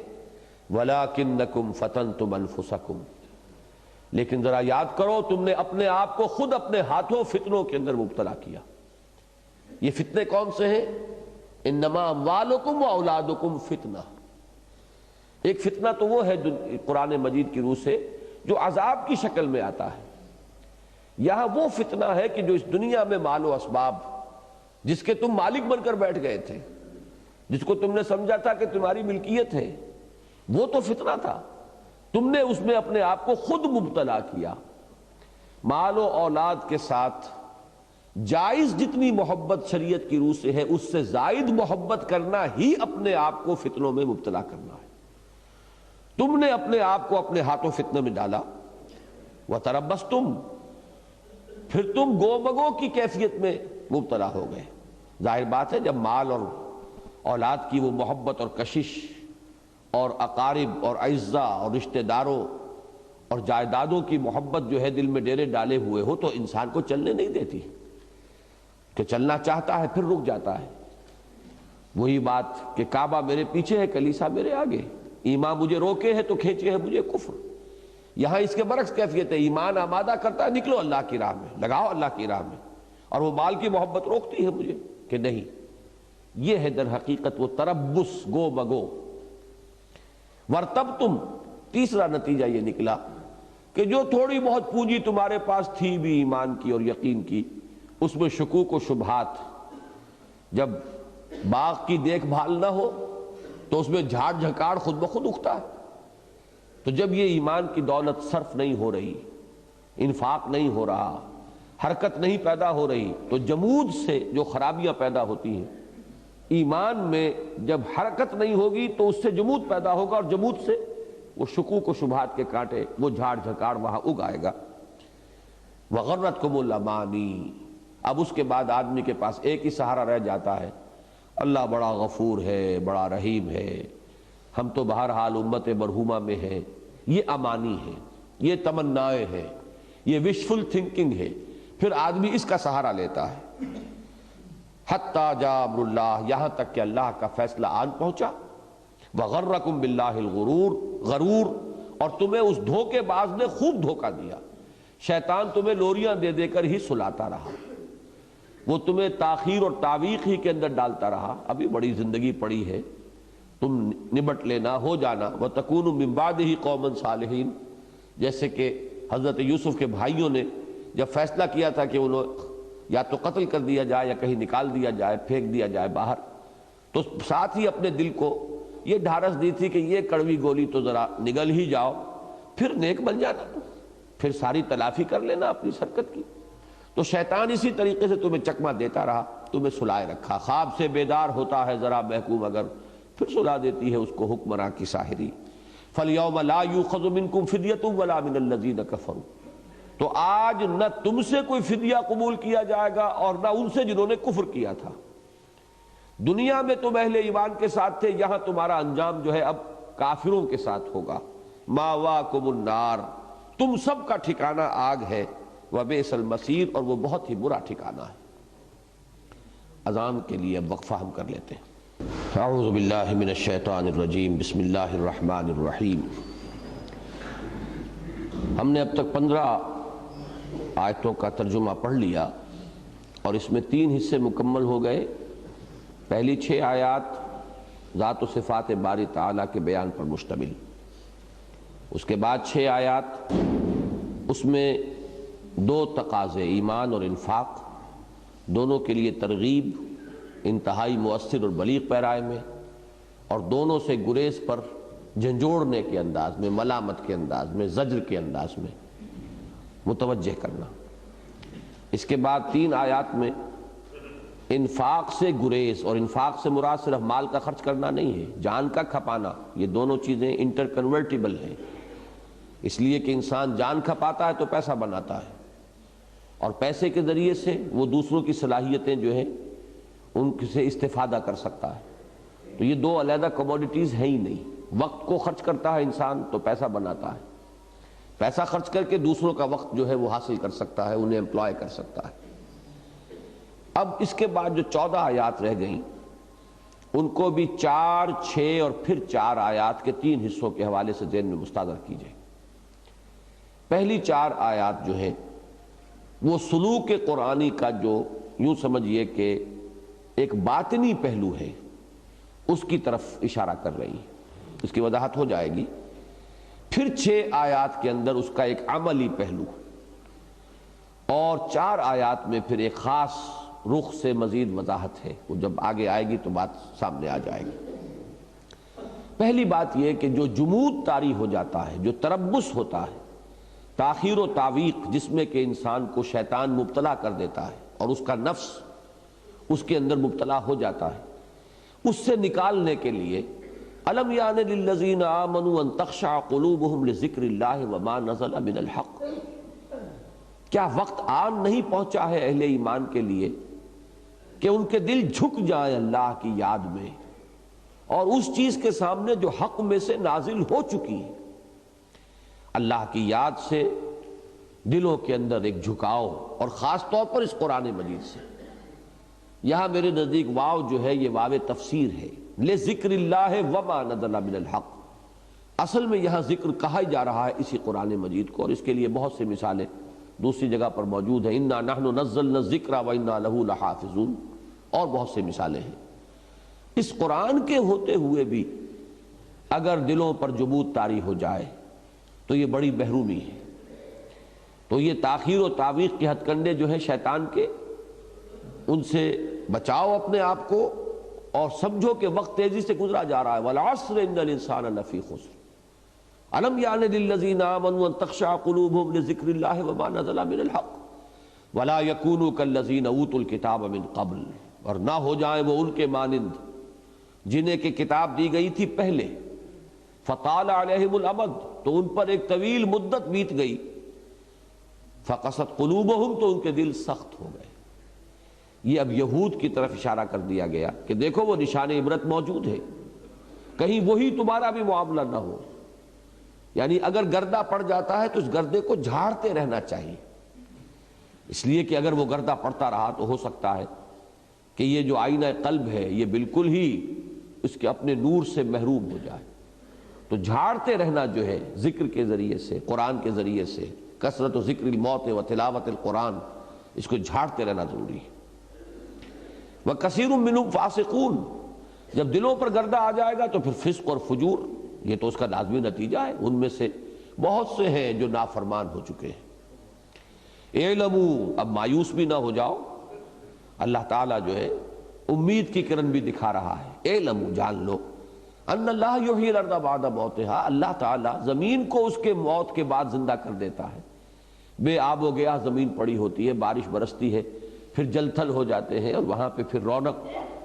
وَلَكِنَّكُمْ فَتَنْتُمْ أَنفُسَكُمْ، لیکن ذرا یاد کرو تم نے اپنے آپ کو خود اپنے ہاتھوں فتنوں کے اندر مبتلا کیا۔ یہ فتنے کون سے ہیں؟ انما اموالکم و اولادکم فتنہ، ایک فتنہ تو وہ ہے قرآن مجید کی روح سے جو عذاب کی شکل میں آتا ہے، یہاں وہ فتنہ ہے کہ جو اس دنیا میں مال و اسباب جس کے تم مالک بن کر بیٹھ گئے تھے، جس کو تم نے سمجھا تھا کہ تمہاری ملکیت ہے، وہ تو فتنہ تھا، تم نے اس میں اپنے آپ کو خود مبتلا کیا۔ مال و اولاد کے ساتھ جائز جتنی محبت شریعت کی روح سے ہے اس سے زائد محبت کرنا ہی اپنے آپ کو فتنوں میں مبتلا کرنا ہے۔ تم نے اپنے آپ کو اپنے ہاتھوں فتنے میں ڈالا، وَتَرَبَّصْتُمْ، پھر تم گو مگو کی کیفیت میں مبتلا ہو گئے۔ ظاہر بات ہے جب مال اور اولاد کی وہ محبت اور کشش اور اقارب اور اعزاء اور رشتہ داروں اور جائیدادوں کی محبت جو ہے دل میں ڈیرے ڈالے ہوئے ہو تو انسان کو چلنے نہیں دیتی، کہ چلنا چاہتا ہے پھر رک جاتا ہے۔ وہی بات کہ کعبہ میرے پیچھے ہے، کلیسا میرے آگے، ایمان مجھے روکے ہے تو کھینچے ہے مجھے کفر۔ یہاں اس کے برعکس کیفیت ہے، ایمان آمادہ کرتا ہے نکلو اللہ کی راہ میں، لگاؤ اللہ کی راہ میں، اور وہ مال کی محبت روکتی ہے مجھے کہ نہیں۔ یہ ہے در حقیقت وہ تربص، گو مگو۔ ورتبتم، تیسرا نتیجہ یہ نکلا کہ جو تھوڑی بہت پونجی تمہارے پاس تھی بھی ایمان کی اور یقین کی، اس میں شکوک و شبہات، جب باغ کی دیکھ بھال نہ ہو تو اس میں جھاڑ جھکاڑ خود بخود اگتا ہے۔ تو جب یہ ایمان کی دولت صرف نہیں ہو رہی، انفاق نہیں ہو رہا، حرکت نہیں پیدا ہو رہی، تو جمود سے جو خرابیاں پیدا ہوتی ہیں، ایمان میں جب حرکت نہیں ہوگی تو اس سے جمود پیدا ہوگا، اور جمود سے وہ شکوک و شبہات کے کانٹے، وہ جھاڑ جھکاڑ وہاں اگ آئے گا۔ وَغَرَّتْكُمُ الْأَمَانِي، اب اس کے بعد آدمی کے پاس ایک ہی سہارا رہ جاتا ہے، اللہ بڑا غفور ہے، بڑا رحیم ہے، ہم تو بہرحال امت مرحومہ میں ہیں، یہ امانی ہے، یہ تمنائیں ہیں، یہ وشفل تھنکنگ ہے، پھر آدمی اس کا سہارا لیتا ہے۔ حتیٰ جاء امر اللہ، یہاں تک کہ اللہ کا فیصلہ آن پہنچا۔ وغرکم باللہ الغرور، غرور، اور تمہیں اس دھوکے باز نے خوب دھوکہ دیا، شیطان تمہیں لوریاں دے دے کر ہی سلاتا رہا، وہ تمہیں تاخیر اور تعویق ہی کے اندر ڈالتا رہا، ابھی بڑی زندگی پڑی ہے، تم نبٹ لینا، ہو جانا، وَتَكُونُ مِن بَعْدِهِ قَوْمًا صَالِحِينَ، جیسے کہ حضرت یوسف کے بھائیوں نے جب فیصلہ کیا تھا کہ انہیں یا تو قتل کر دیا جائے یا کہیں نکال دیا جائے، پھینک دیا جائے باہر، تو ساتھ ہی اپنے دل کو یہ ڈھارس دی تھی کہ یہ کڑوی گولی تو ذرا نگل ہی جاؤ، پھر نیک بن جانا، پھر ساری تلافی کر لینا اپنی حرکت کی۔ تو شیطان اسی طریقے سے تمہیں چکمہ دیتا رہا، تمہیں سلائے رکھا، خواب سے بیدار ہوتا ہے ذرا محکوم اگر، پھر سلا دیتی ہے اس کو حکمراں کی ساحری۔ فَالْيَوْمَ لَا يُؤْخَذُ مِنْكُمْ فِدْيَةٌ وَلَا مِنَ الَّذِينَ كَفَرُوا، تو آج نہ تم سے کوئی فدیہ قبول کیا جائے گا اور نہ ان سے جنہوں نے کفر کیا تھا۔ دنیا میں تم اہل ایمان کے ساتھ تھے، یہاں تمہارا انجام جو ہے اب کافروں کے ساتھ ہوگا۔ مَأْوَاكُمُ النَّارُ، تم سب کا ٹھکانہ آگ ہے، وَبِئْسَ الْمَصِيرُ، اور وہ بہت ہی برا ٹھکانہ ہے۔ اذان کے لیے اب وقفہ ہم کر لیتے ہیں۔ اعوذ باللہ من الشیطان الرجیم، بسم اللہ الرحمن الرحیم۔ ہم نے اب تک 15 آیتوں کا ترجمہ پڑھ لیا اور اس میں 3 حصے مکمل ہو گئے۔ پہلی 6 آیات ذات و صفات باری تعالیٰ کے بیان پر مشتمل۔ اس کے بعد 6 آیات، اس میں 2 تقاضے، ایمان اور انفاق، دونوں کے لیے ترغیب انتہائی مؤثر اور بلیغ پیرائے میں، اور دونوں سے گریز پر جھنجھوڑنے کے انداز میں، ملامت کے انداز میں، زجر کے انداز میں متوجہ کرنا۔ اس کے بعد 3 آیات میں انفاق سے گریز، اور انفاق سے مراد صرف مال کا خرچ کرنا نہیں ہے، جان کا کھپانا، یہ دونوں چیزیں انٹر کنورٹیبل ہیں، اس لیے کہ انسان جان کھپاتا ہے تو پیسہ بناتا ہے، اور پیسے کے ذریعے سے وہ دوسروں کی صلاحیتیں جو ہیں ان سے استفادہ کر سکتا ہے۔ تو یہ 2 علیحدہ کموڈیٹیز ہیں ہی نہیں۔ وقت کو خرچ کرتا ہے انسان تو پیسہ بناتا ہے، پیسہ خرچ کر کے دوسروں کا وقت جو ہے وہ حاصل کر سکتا ہے، انہیں امپلائے کر سکتا ہے۔ اب اس کے بعد جو 14 آیات رہ گئیں ان کو بھی 4، 6 اور پھر 4 آیات کے 3 حصوں کے حوالے سے ذہن میں مستحضر کیجئے۔ پہلی 4 آیات جو ہیں وہ سلوک قرآنی کا جو یوں سمجھیے کہ ایک باطنی پہلو ہے اس کی طرف اشارہ کر رہی ہیں، اس کی وضاحت ہو جائے گی۔ پھر 6 آیات کے اندر اس کا ایک عملی پہلو، اور 4 آیات میں پھر ایک خاص رخ سے مزید وضاحت ہے، وہ جب آگے آئے گی تو بات سامنے آ جائے گی۔ پہلی بات یہ کہ جو جمود طاری ہو جاتا ہے، جو تربص ہوتا ہے، تاخیر و تعویق، جس میں کہ انسان کو شیطان مبتلا کر دیتا ہے اور اس کا نفس اس کے اندر مبتلا ہو جاتا ہے، اس سے نکالنے کے لیے الم یان للذین آمنوا ان تخشع قلوبہم لذکر اللہ وما نزل من الحق، کیا وقت آن نہیں پہنچا ہے اہل ایمان کے لیے کہ ان کے دل جھک جائیں اللہ کی یاد میں اور اس چیز کے سامنے جو حق میں سے نازل ہو چکی ہے۔ اللہ کی یاد سے دلوں کے اندر ایک جھکاؤ، اور خاص طور پر اس قرآن مجید سے۔ یہاں میرے نزدیک واو جو ہے یہ واو تفسیر ہے، لذکر اللہ وما نزل من الحق، اصل میں یہاں ذکر کہا جا رہا ہے اسی قرآن مجید کو، اور اس کے لیے بہت سے مثالیں دوسری جگہ پر موجود ہیں، انا نحن نزلنا الذکر وانا لہ لحافظون، اور بہت سے مثالیں ہیں۔ اس قرآن کے ہوتے ہوئے بھی اگر دلوں پر جمود طاری ہو جائے تو یہ بڑی محرومی ہے۔ تو یہ تاخیر و تعویق کے ہتھ کنڈے جو ہیں شیطان کے، ان سے بچاؤ اپنے آپ کو، اور سمجھو کہ وقت تیزی سے گزرا جا رہا ہے۔ والعصر ان الانسان لفی خسر الم یعن للذین آمنوا ان تخشع قلوبہم لذکر اللہ وما نزل من الحق ولا یکونوا کالذین اوتوا الکتاب من قبل، اور نہ ہو جائیں وہ ان کے مانند جنہیں کہ کتاب دی گئی تھی پہلے، فطال علیہم الامد، تو ان پر ایک طویل مدت بیت گئی، فقست قلوبہم، تو ان کے دل سخت ہو گئے۔ یہ اب یہود کی طرف اشارہ کر دیا گیا کہ دیکھو وہ نشان عبرت موجود ہے، کہیں وہی تمہارا بھی معاملہ نہ ہو۔ یعنی اگر گردہ پڑ جاتا ہے تو اس گردے کو جھاڑتے رہنا چاہیے، اس لیے کہ اگر وہ گردہ پڑتا رہا تو ہو سکتا ہے کہ یہ جو آئینہ قلب ہے یہ بالکل ہی اس کے اپنے نور سے محروم ہو جائے۔ تو جھاڑتے رہنا جو ہے ذکر کے ذریعے سے، قرآن کے ذریعے سے، کثرت و ذکر الموت و تلاوت القرآن، اس کو جھاڑتے رہنا ضروری ہے۔ وَكَثِيرٌ مِّنْهُمْ فَاسِقُونَ، جب دلوں پر گردہ آ جائے گا تو پھر فسق اور فجور، یہ تو اس کا لازمی نتیجہ ہے، ان میں سے بہت سے ہیں جو نافرمان ہو چکے ہیں۔ اعلموا، اب مایوس بھی نہ ہو جاؤ، اللہ تعالیٰ جو ہے امید کی کرن بھی دکھا رہا ہے۔ اعلموا، جان لو، ان اللہ یحیی الارض بعد موتہا، اللہ تعالیٰ زمین کو اس کے موت کے بعد زندہ کر دیتا ہے۔ بے آب و گیا زمین پڑی ہوتی ہے، بارش برستی ہے، پھر جل تھل ہو جاتے ہیں، اور وہاں پہ پھر رونق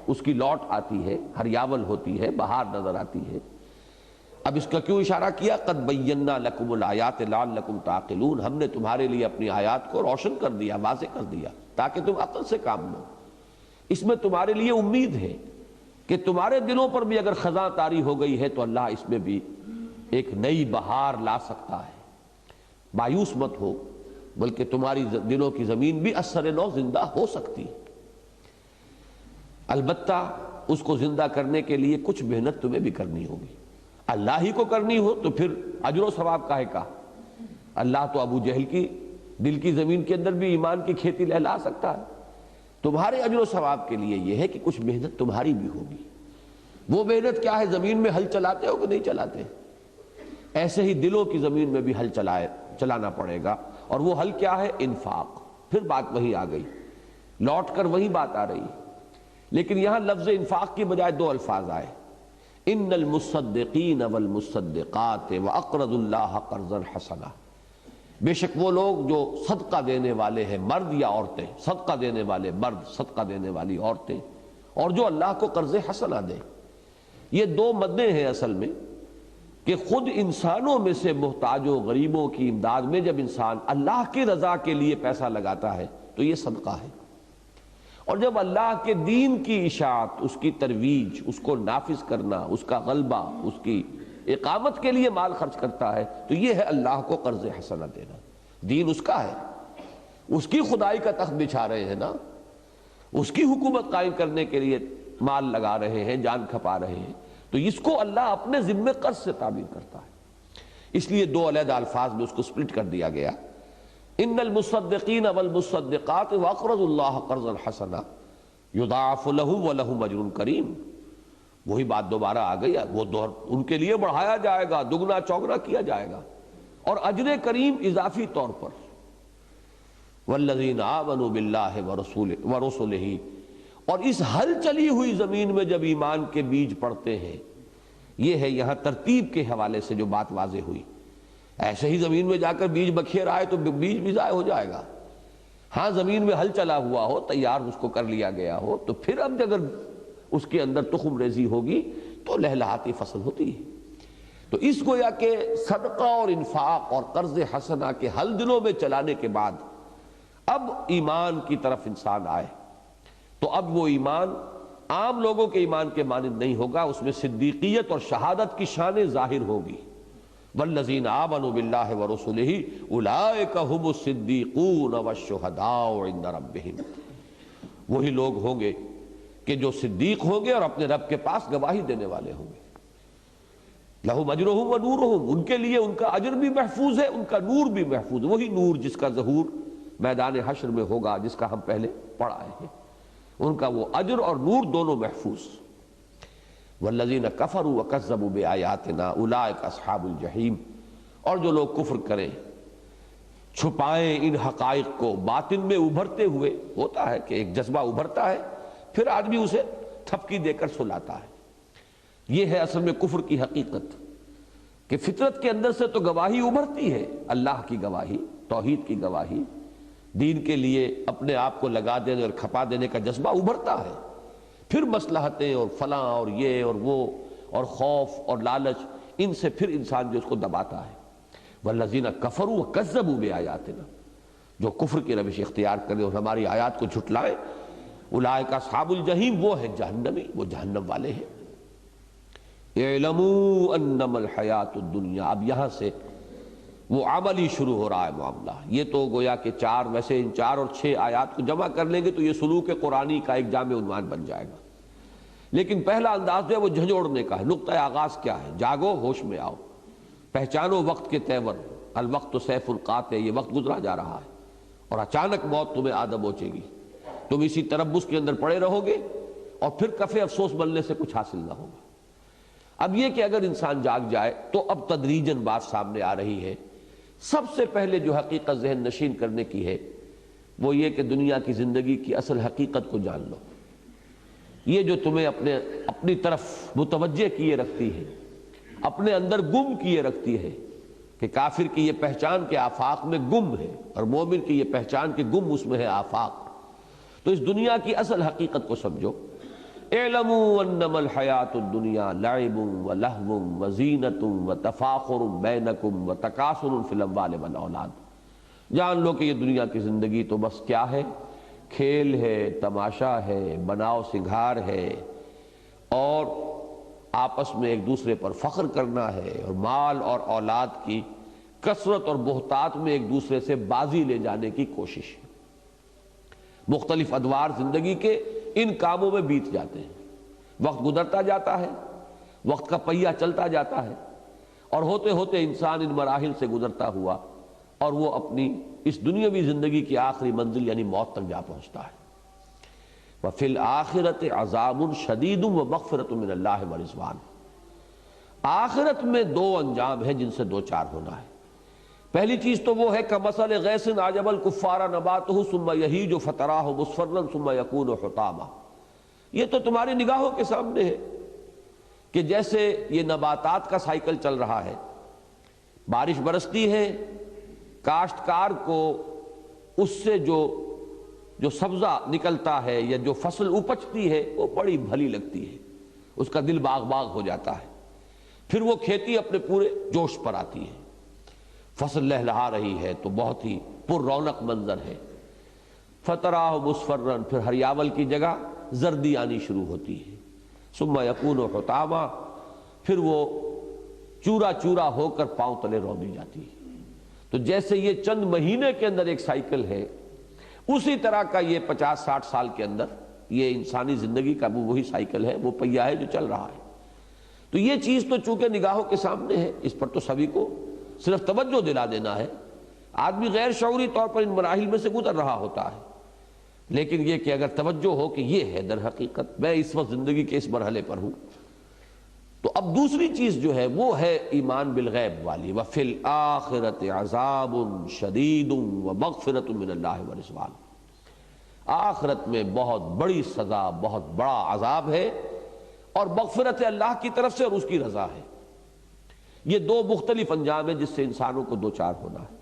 اس کی لوٹ آتی ہے، ہریاول ہوتی ہے، بہار نظر آتی ہے۔ اب اس کا کیوں اشارہ کیا؟ قد بینا لکم الآیات لعلکم تعقلون، ہم نے تمہارے لیے اپنی آیات کو روشن کر دیا، واضح کر دیا، تاکہ تم عقل سے کام لو۔ اس میں تمہارے لیے امید ہے کہ تمہارے دلوں پر بھی اگر خزاں طاری ہو گئی ہے تو اللہ اس میں بھی ایک نئی بہار لا سکتا ہے۔ مایوس مت ہو، بلکہ تمہاری دلوں کی زمین بھی اثر نو زندہ ہو سکتی ہے۔ البتہ اس کو زندہ کرنے کے لیے کچھ محنت تمہیں بھی کرنی ہوگی، اللہ ہی کو کرنی ہو تو پھر اجر و ثواب کاہے کا؟ اللہ تو ابو جہل کی دل کی زمین کے اندر بھی ایمان کی کھیتی لہلا سکتا ہے۔ تمہارے اجر و ثواب کے لیے یہ ہے کہ کچھ محنت تمہاری بھی ہوگی۔ وہ محنت کیا ہے؟ زمین میں ہل چلاتے ہو کہ نہیں چلاتے؟ ایسے ہی دلوں کی زمین میں بھی ہل چلانا پڑے گا، اور وہ ہل کیا ہے؟ انفاق۔ پھر بات وہی آ گئی، لوٹ کر وہی بات آ رہی، لیکن یہاں لفظ انفاق کی بجائے دو الفاظ آئے، ان المصدقین والمصدقات واقرضوا اللہ قرضا حسنا۔ بے شک وہ لوگ جو صدقہ دینے والے ہیں، مرد یا عورتیں، صدقہ دینے والے مرد، صدقہ دینے والی عورتیں، اور جو اللہ کو قرض حسنہ دیں۔ یہ دو مدیں ہیں اصل میں، کہ خود انسانوں میں سے محتاجوں غریبوں کی امداد میں جب انسان اللہ کی رضا کے لیے پیسہ لگاتا ہے تو یہ صدقہ ہے، اور جب اللہ کے دین کی اشاعت، اس کی ترویج، اس کو نافذ کرنا، اس کا غلبہ، اس کی اقامت کے لیے مال خرچ کرتا ہے تو یہ ہے اللہ کو قرض حسنہ دینا۔ دین اس کا ہے، اس کی خدائی کا تخت بچھا رہے ہیں نا، اس کی حکومت قائم کرنے کے لیے مال لگا رہے ہیں، جان کھپا رہے ہیں، تو اس کو اللہ اپنے ذمے قرض سے تعبیر کرتا ہے۔ اس لیے دو علیحدہ الفاظ میں اس کو سپلٹ کر دیا گیا، ان المصدقین والمصدقات واقرضوا اللہ قرضا حسنا یضاعف لهم ولهم اجر کریم۔ وہی بات دوبارہ آ گئی، وہ دور ان کے لیے بڑھایا جائے گا، دگنا چوگنا کیا جائے گا، اور اجر کریم اضافی طور پر۔ والذین آمنوا باللہ ورسلہ، اور اس ہل چلی ہوئی زمین میں جب ایمان کے بیج پڑتے ہیں، یہ ہے یہاں ترتیب کے حوالے سے جو بات واضح ہوئی۔ ایسے ہی زمین میں جا کر بیج بکھیر آئے تو بیج بھی ضائع ہو جائے گا۔ ہاں زمین میں ہل چلا ہوا ہو، تیار اس کو کر لیا گیا ہو، تو پھر اب اگر اس کے اندر تخم ریزی ہوگی تو لہلہاتی فصل ہوتی ہے۔ تو اس گویا کہ صدقہ اور انفاق اور قرض حسنہ کے ہل دلوں میں چلانے کے بعد اب ایمان کی طرف انسان آئے، تو اب وہ ایمان عام لوگوں کے ایمان کے مانند نہیں ہوگا، اس میں صدیقیت اور شہادت کی شانیں ظاہر ہوگی۔ والذین آمنوا باللہ ورسلہ اولئک ھم الصدیقون والشہداء عند ربہم۔ وہی لوگ ہوں گے کہ جو صدیق ہوں گے اور اپنے رب کے پاس گواہی دینے والے ہوں گے۔ لہم اجرہم ونورہم، ان کے لیے ان کا اجر بھی محفوظ ہے، ان کا نور بھی محفوظ ہے، وہی نور جس کا ظہور میدان حشر میں ہوگا، جس کا ہم پہلے پڑھ آئے ہیں، ان کا وہ اجر اور نور دونوں محفوظ۔ والذین کفروا وکذبوا بآیاتنا اولئک اصحاب الجحیم، اور جو لوگ کفر کریں، چھپائیں ان حقائق کو باطن میں ابھرتے ہوئے، ہوتا ہے کہ ایک جذبہ ابھرتا ہے پھر آدمی اسے تھپکی دے کر سلاتا ہے۔ یہ ہے اصل میں کفر کی حقیقت، کہ فطرت کے اندر سے تو گواہی ابھرتی ہے، اللہ کی گواہی، توحید کی گواہی، دین کے لیے اپنے آپ کو لگا دینے اور کھپا دینے کا جذبہ ابھرتا ہے، پھر مصلحتیں اور فلاں اور یہ اور وہ اور خوف اور لالچ، ان سے پھر انسان جو اس کو دباتا ہے۔ والذین کفروا وکذبوا بآیاتنا، جو کفر کی روش اختیار کریں اور ہماری آیات کو جھٹلائیں، اولئک اصحاب الجحیم، وہ ہے جہنمی، وہ جہنم والے ہیں۔ اعلموا انما الحیات الدنیا، اب یہاں سے وہ عملی شروع ہو رہا ہے معاملہ۔ یہ تو گویا کہ ویسے ان 4 اور 6 آیات کو جمع کر لیں گے تو یہ سلوک قرآنی کا ایک جامع عنوان بن جائے گا، لیکن پہلا انداز جو ہے وہ جھنجھوڑنے کا ہے۔ نقطہ آغاز کیا ہے؟ جاگو، ہوش میں آؤ، پہچانو وقت کے تیور، الوقت سیف القاطع، یہ وقت گزرا جا رہا ہے اور اچانک موت تمہیں آ دبوچے گی، تم اسی تربص کے اندر پڑے رہو گے اور پھر کفے افسوس بننے سے کچھ حاصل نہ ہوگا۔ اب یہ کہ اگر انسان جاگ جائے تو اب تدریجاً بات سامنے آ رہی ہے۔ سب سے پہلے جو حقیقت ذہن نشین کرنے کی ہے وہ یہ کہ دنیا کی زندگی کی اصل حقیقت کو جان لو۔ یہ جو تمہیں اپنی طرف متوجہ کیے رکھتی ہے، اپنے اندر گم کیے رکھتی ہے، کہ کافر کی یہ پہچان کے آفاق میں گم ہے اور مومن کی یہ پہچان کے گم اس میں ہے آفاق، تو اس دنیا کی اصل حقیقت کو سمجھو۔ اعلموا انما الحیات الدنیا لعب ولہو وزینۃ وتفاخر بینکم وتکاثر فی الاموال والاولاد، جان لو کہ یہ دنیا کی زندگی تو بس کیا ہے؟ کھیل ہے، تماشا ہے، بناؤ سنگھار ہے، اور آپس میں ایک دوسرے پر فخر کرنا ہے، اور مال اور اولاد کی کثرت اور بہتات میں ایک دوسرے سے بازی لے جانے کی کوشش ہے۔ مختلف ادوار زندگی کے ان کاموں میں بیت جاتے ہیں، وقت گزرتا جاتا ہے، وقت کا پہیہ چلتا جاتا ہے، اور ہوتے ہوتے انسان ان مراحل سے گزرتا ہوا اور وہ اپنی اس دنیاوی زندگی کی آخری منزل یعنی موت تک جا پہنچتا ہے۔ وَفِي الْآخِرَةِ عَذَابٌ شَدِيدٌ وَمَغْفِرَةٌ مِّنَ اللَّهِ وَرِضْوَانٌ۔ آخرت میں دو انجام ہیں جن سے دو چار ہونا ہے۔ پہلی چیز تو وہ ہے کَمَثَلِ غَيْثٍ أَعْجَبَ الْكُفَّارَ نَبَاتُهُ ثُمَّ يَهِيجُ فَتَرَاهُ مُصْفَرًّا ثُمَّ يَكُونُ حُطَامًا۔ یہ تو تمہاری نگاہوں کے سامنے ہے کہ جیسے یہ نباتات کا سائیکل چل رہا ہے، بارش برستی ہے، کاشتکار کو اس سے جو سبزہ نکلتا ہے یا جو فصل اپجتی ہے وہ بڑی بھلی لگتی ہے، اس کا دل باغ باغ ہو جاتا ہے، پھر وہ کھیتی اپنے پورے جوش پر آتی ہے، فصل لہلہا رہی ہے تو بہت ہی پر رونق منظر ہے۔ فتراہ مصفرن، پھر ہریاول کی جگہ زردی آنی شروع ہوتی ہے، ثم یکون حطاما، پھر وہ چورا چورا ہو کر پاؤں تلے رون دی جاتی ہے۔ تو جیسے یہ چند مہینے کے اندر ایک سائیکل ہے، اسی طرح کا یہ 50-60 سال کے اندر یہ انسانی زندگی کا وہی سائیکل ہے، وہ پہیہ ہے جو چل رہا ہے۔ تو یہ چیز تو چونکہ نگاہوں کے سامنے ہے، اس پر تو سبھی کو صرف توجہ دلا دینا ہے۔ آدمی غیر شعوری طور پر ان مراحل میں سے گزر رہا ہوتا ہے، لیکن یہ کہ اگر توجہ ہو کہ یہ ہے در حقیقت میں اس وقت زندگی کے اس مرحلے پر ہوں۔ تو اب دوسری چیز جو ہے وہ ہے ایمان بالغیب والی، وَفِي الْآخِرَةِ عَذَابٌ شَدِيدٌ وَمَغْفِرَةٌ مِّنَ اللَّهِ وَرِضْوَانٌ۔ آخرت میں بہت بڑی سزا، بہت بڑا عذاب ہے، اور مغفرت اللہ کی طرف سے اور اس کی رضا ہے۔ یہ دو مختلف انجام ہیں جس سے انسانوں کو دوچار ہونا ہے۔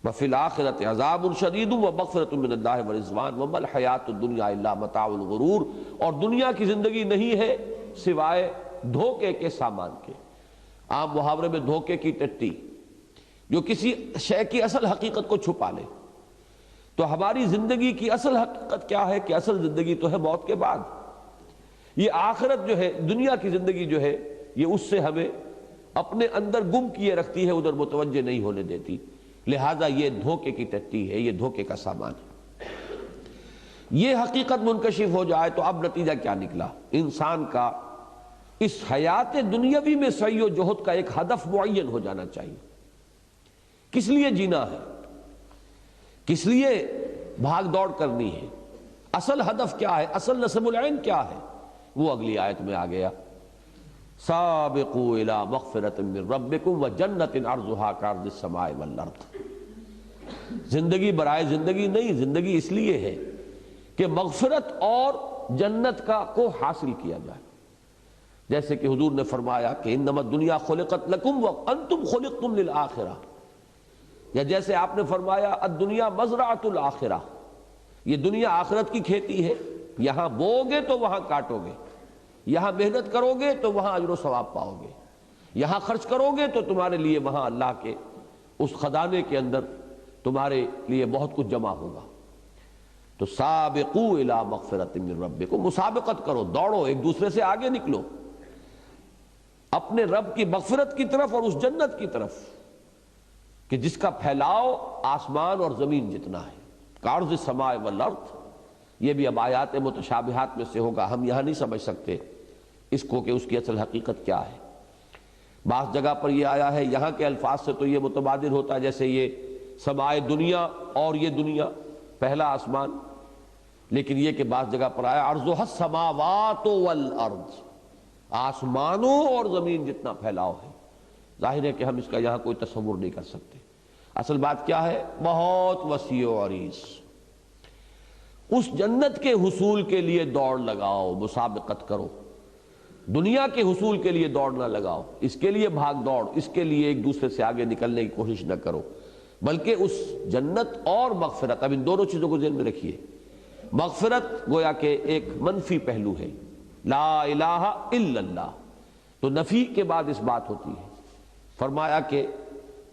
وَفِي الْآخِرَةِ عَذَابٌ شَدِيدٌ وَمَغْفِرَةٌ مِّنَ اللَّهِ وَرِضْوَانٌ وَمَا الْحَيَاةُ الدُّنْيَا إِلَّا مَتَاعُ الْغُرُورِ، اور دنیا کی زندگی نہیں ہے سوائے دھوکے کے سامان کے۔ عام محاورے میں دھوکے کی ٹٹی، جو کسی شے کی اصل حقیقت کو چھپا لے۔ تو ہماری زندگی کی اصل حقیقت کیا ہے کہ اصل زندگی تو ہے موت کے بعد۔ یہ آخرت جو ہے، دنیا کی زندگی جو ہے، یہ اس سے ہمیں اپنے اندر گم کیے رکھتی ہے، ادھر متوجہ نہیں ہونے دیتی، لہٰذا یہ دھوکے کی ٹٹی ہے، یہ دھوکے کا سامان ہے۔ یہ حقیقت منکشف ہو جائے تو اب نتیجہ کیا نکلا؟ انسان کا اس حیات دنیاوی میں سعی و جہد کا ایک ہدف معین ہو جانا چاہیے۔ کس لیے جینا ہے؟ کس لیے بھاگ دوڑ کرنی ہے؟ اصل ہدف کیا ہے؟ اصل نصب العین کیا ہے؟ وہ اگلی آیت میں آ گیا، سابقوا الی مغفرۃ من ربکم وجنۃ عرضھا کعرض السماء والارض۔ زندگی برائے زندگی نہیں، زندگی اس لیے ہے کہ مغفرت اور جنت کو حاصل کیا جائے۔ جیسے کہ حضور نے فرمایا کہ انما الدنیا خلقت لکم وانتم خلقتم للآخرہ، یا جیسے آپ نے فرمایا الدنیا مزرعۃ الآخرہ، یہ دنیا آخرت کی کھیتی ہے، یہاں بوؤ گے تو وہاں کاٹو گے، یہاں محنت کرو گے تو وہاں اجر و ثواب پاؤ گے، یہاں خرچ کرو گے تو تمہارے لیے وہاں اللہ کے اس خزانے کے اندر تمہارے لیے بہت کچھ جمع ہوگا۔ تو سابقوا الی مغفرۃ من ربکم، مسابقت کرو، دوڑو، ایک دوسرے سے آگے نکلو اپنے رب کی مغفرت کی طرف اور اس جنت کی طرف کہ جس کا پھیلاؤ آسمان اور زمین جتنا ہے، کعرض السماء والارض۔ یہ بھی اب آیات متشابہات میں سے ہوگا، ہم یہاں نہیں سمجھ سکتے اس کو کہ اس کی اصل حقیقت کیا ہے۔ بعض جگہ پر یہ آیا ہے، یہاں کے الفاظ سے تو یہ متبادر ہوتا ہے، جیسے یہ سمائے دنیا اور یہ دنیا پہلا آسمان، لیکن یہ کہ بعض جگہ پر آیا عرضھا السماوات والارض، آسمانوں اور زمین جتنا پھیلاؤ ہے۔ ظاہر ہے کہ ہم اس کا یہاں کوئی تصور نہیں کر سکتے۔ اصل بات کیا ہے؟ بہت وسیع و عریض۔ اس جنت کے حصول کے لیے دوڑ لگاؤ، مسابقت کرو، دنیا کے حصول کے لیے دوڑ نہ لگاؤ، اس کے لیے بھاگ دوڑ، اس کے لیے ایک دوسرے سے آگے نکلنے کی کوشش نہ کرو، بلکہ اس جنت اور مغفرت، اب ان دونوں چیزوں کو ذہن میں رکھیے۔ مغفرت گویا کہ ایک منفی پہلو ہے، لا الہ الا اللہ، تو نفی کے بعد اس بات ہوتی ہے۔ فرمایا کہ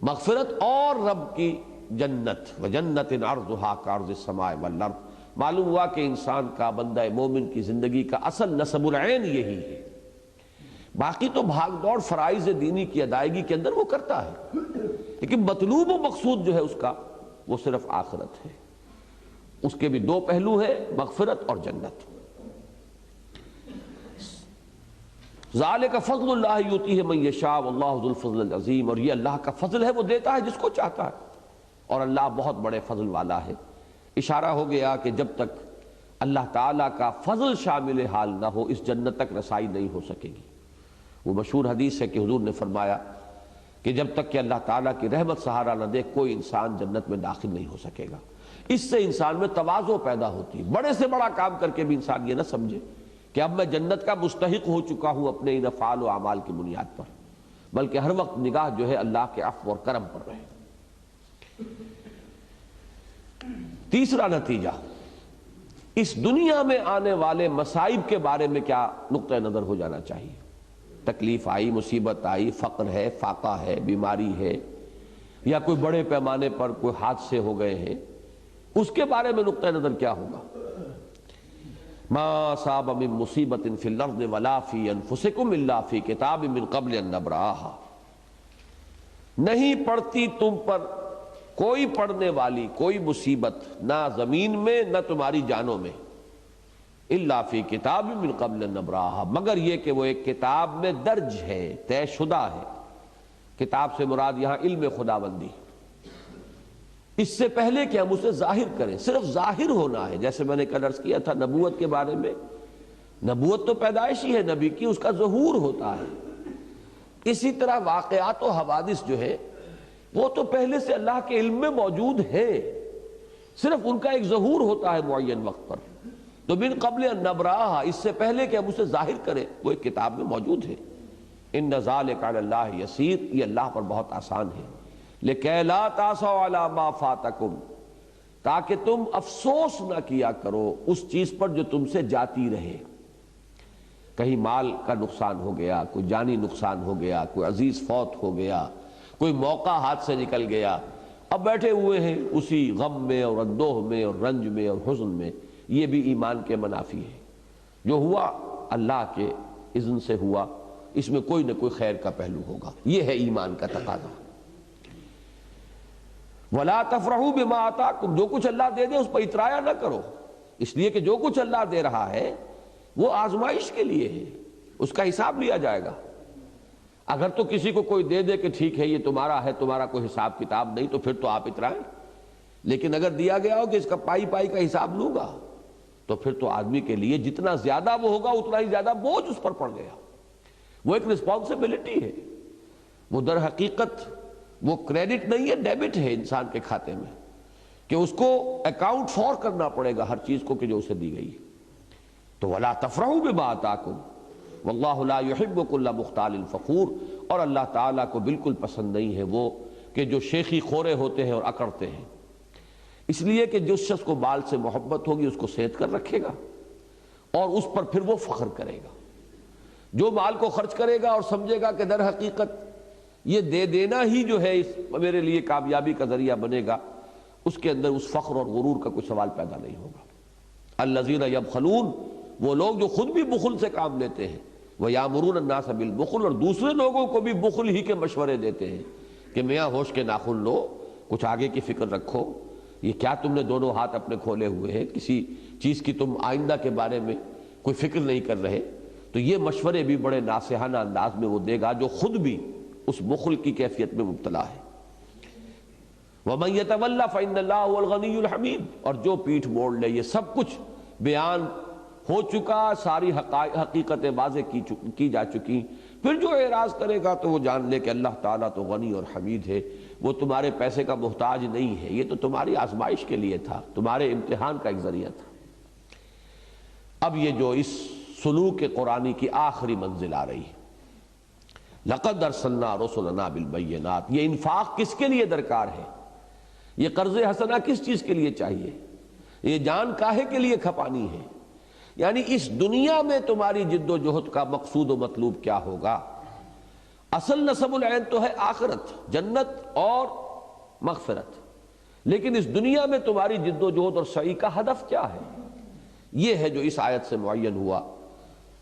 مغفرت اور رب کی جنت، وجنت عرضھا کعرض السماء والارض۔ معلوم ہوا کہ انسان کا، بندہ مومن کی زندگی کا اصل نصب العین یہی ہے۔ باقی تو بھاگ دوڑ فرائض دینی کی ادائیگی کے اندر وہ کرتا ہے، لیکن مطلوب و مقصود جو ہے اس کا وہ صرف آخرت ہے۔ اس کے بھی دو پہلو ہیں، مغفرت اور جنت۔ ذالک فضل اللہ یؤتیہ من یشاء واللہ ذو الفضل العظیم، اور یہ اللہ کا فضل ہے، وہ دیتا ہے جس کو چاہتا ہے، اور اللہ بہت بڑے فضل والا ہے۔ اشارہ ہو گیا کہ جب تک اللہ تعالیٰ کا فضل شامل حال نہ ہو اس جنت تک رسائی نہیں ہو سکے گی۔ وہ مشہور حدیث ہے کہ حضور نے فرمایا کہ جب تک کہ اللہ تعالیٰ کی رحمت سہارا نہ دے کوئی انسان جنت میں داخل نہیں ہو سکے گا۔ اس سے انسان میں تواضع پیدا ہوتی ہے، بڑے سے بڑا کام کر کے بھی انسان یہ نہ سمجھے کہ اب میں جنت کا مستحق ہو چکا ہوں اپنے ان افعال و اعمال کی بنیاد پر، بلکہ ہر وقت نگاہ جو ہے اللہ کے عفو اور کرم پر رہے۔ تیسرا نتیجہ، اس دنیا میں آنے والے مصائب کے بارے میں کیا نقطہ نظر ہو جانا چاہیے۔ تکلیف آئی، مصیبت آئی، فقر ہے، فاقہ ہے، بیماری ہے، یا کوئی بڑے پیمانے پر کوئی حادثے ہو گئے ہیں، اس کے بارے میں نقطہ نظر کیا ہوگا۔ ما اصاب من مصیبت فی الارض ولا فی انفسکم الا فی کتاب من قبل ان نبرأھا، نہیں پڑتی تم پر کوئی پڑنے والی کوئی مصیبت، نہ زمین میں نہ تمہاری جانوں میں، الا فی کتاب من قبل ان نبرأھا، مگر یہ کہ وہ ایک کتاب میں درج ہے، طے شدہ ہے۔ کتاب سے مراد یہاں علم خداوندی، اس سے پہلے کہ ہم اسے ظاہر کریں، صرف ظاہر ہونا ہے۔ جیسے میں نے کل عرض کیا تھا نبوت کے بارے میں، نبوت تو پیدائشی ہے نبی کی، اس کا ظہور ہوتا ہے۔ اسی طرح واقعات و حوادث جو ہے وہ تو پہلے سے اللہ کے علم میں موجود ہیں، صرف ان کا ایک ظہور ہوتا ہے معین وقت پر۔ تو من قبل ان نبرأھا، اس سے پہلے کہ ہم اسے ظاہر کریں وہ ایک کتاب میں موجود ہے۔ ان ذلک علی اللہ یسیر، یہ اللہ پر بہت آسان ہے۔ لِكَيْ لَا تَأْسَوْا عَلَىٰ مَا فَاتَكُمْ، تاکہ تم افسوس نہ کیا کرو اس چیز پر جو تم سے جاتی رہے۔ کہیں مال کا نقصان ہو گیا، کوئی جانی نقصان ہو گیا، کوئی عزیز فوت ہو گیا، کوئی موقع ہاتھ سے نکل گیا، اب بیٹھے ہوئے ہیں اسی غم میں اور اندوہ میں اور رنج میں اور حزن میں۔ یہ بھی ایمان کے منافی ہے۔ جو ہوا اللہ کے اذن سے ہوا، اس میں کوئی نہ کوئی خیر کا پہلو ہوگا، یہ ہے ایمان کا تقاضا۔ وَلَا تَفْرَحُوا بِمَا آتَاكُمْ، جو کچھ اللہ دے دے اس پر اترایا نہ کرو، اس لیے کہ جو کچھ اللہ دے رہا ہے وہ آزمائش کے لیے ہے، اس کا حساب لیا جائے گا۔ اگر تو کسی کو کوئی دے دے کہ ٹھیک ہے یہ تمہارا ہے، تمہارا کوئی حساب کتاب نہیں، تو پھر تو آپ اترائیں، لیکن اگر دیا گیا ہو کہ اس کا پائی پائی کا حساب لوں گا، تو پھر تو آدمی کے لیے جتنا زیادہ وہ ہوگا اتنا ہی زیادہ بوجھ اس پر پڑ گیا۔ وہ ایک رسپانسبلٹی ہے، وہ در حقیقت وہ کریڈٹ نہیں ہے، ڈیبٹ ہے انسان کے کھاتے میں، کہ اس کو اکاؤنٹ فور کرنا پڑے گا ہر چیز کو کہ جو اسے دی گئی۔ تو وَلَا تَفْرَحُوا بِمَا آتَاكُمْ وَاللَّهُ لَا يُحِبُّ كُلَّ مُخْتَالٍ فَخُورٍ، اور اللہ تعالیٰ کو بالکل پسند نہیں ہے وہ کہ جو شیخی خورے ہوتے ہیں اور اکڑتے ہیں، اس لیے کہ جس شخص کو مال سے محبت ہوگی اس کو سیت کر رکھے گا اور اس پر پھر وہ فخر کرے گا۔ جو مال کو خرچ کرے گا اور سمجھے گا کہ در حقیقت یہ دے دینا ہی جو ہے میرے لیے کامیابی کا ذریعہ بنے گا، اس کے اندر اس فخر اور غرور کا کوئی سوال پیدا نہیں ہوگا۔ الذین یبخلون، وہ لوگ جو خود بھی بخل سے کام لیتے ہیں، وَيَأْمُرُونَ النَّاسَ بِالْبُخْلِ، اور دوسرے لوگوں کو بھی بخل ہی کے مشورے دیتے ہیں کہ میاں ہوش کے ناخن لو، کچھ آگے کی فکر رکھو، یہ کیا تم نے دونوں ہاتھ اپنے کھولے ہوئے ہیں، کسی چیز کی تم آئندہ کے بارے میں کوئی فکر نہیں کر رہے۔ تو یہ مشورے بھی بڑے ناصحانہ انداز میں وہ دے گا جو خود بھی اس بخل کی کیفیت میں مبتلا ہے۔ وَمَن يَتَوَلَّ فَإِنَّ اللَّهَ هُوَ الْغَنِيُّ الْحَمِيدُ، اور جو پیٹھ موڑ لے، یہ سب کچھ بیان ہو چکا، ساری حقیقتیں واضح کی جا چکی۔ پھر جو اعراض کرے گا تو وہ جان لے کہ اللہ تعالیٰ تو غنی اور حمید ہے، وہ تمہارے پیسے کا محتاج نہیں ہے، یہ تو تمہاری آزمائش کے لیے تھا، تمہارے امتحان کا ایک ذریعہ تھا۔ اب یہ جو اس سلوک قرآنی کی آخری منزل آ رہی ہے، لَقَدْ أَرْسَلْنَا رُسُلَنَا بِالْبَيِّنَاتِ، یہ انفاق کس کے لیے درکار ہے، یہ قرض حسنہ کس چیز کے لیے چاہیے، یہ جان کاہے کے لیے کھپانی ہے، یعنی اس دنیا میں تمہاری جد و جہد کا مقصود و مطلوب کیا ہوگا۔ اصل نصب العین تو ہے آخرت، جنت اور مغفرت، لیکن اس دنیا میں تمہاری جد و جہد اور سعی کا ہدف کیا ہے، یہ ہے جو اس آیت سے معین ہوا۔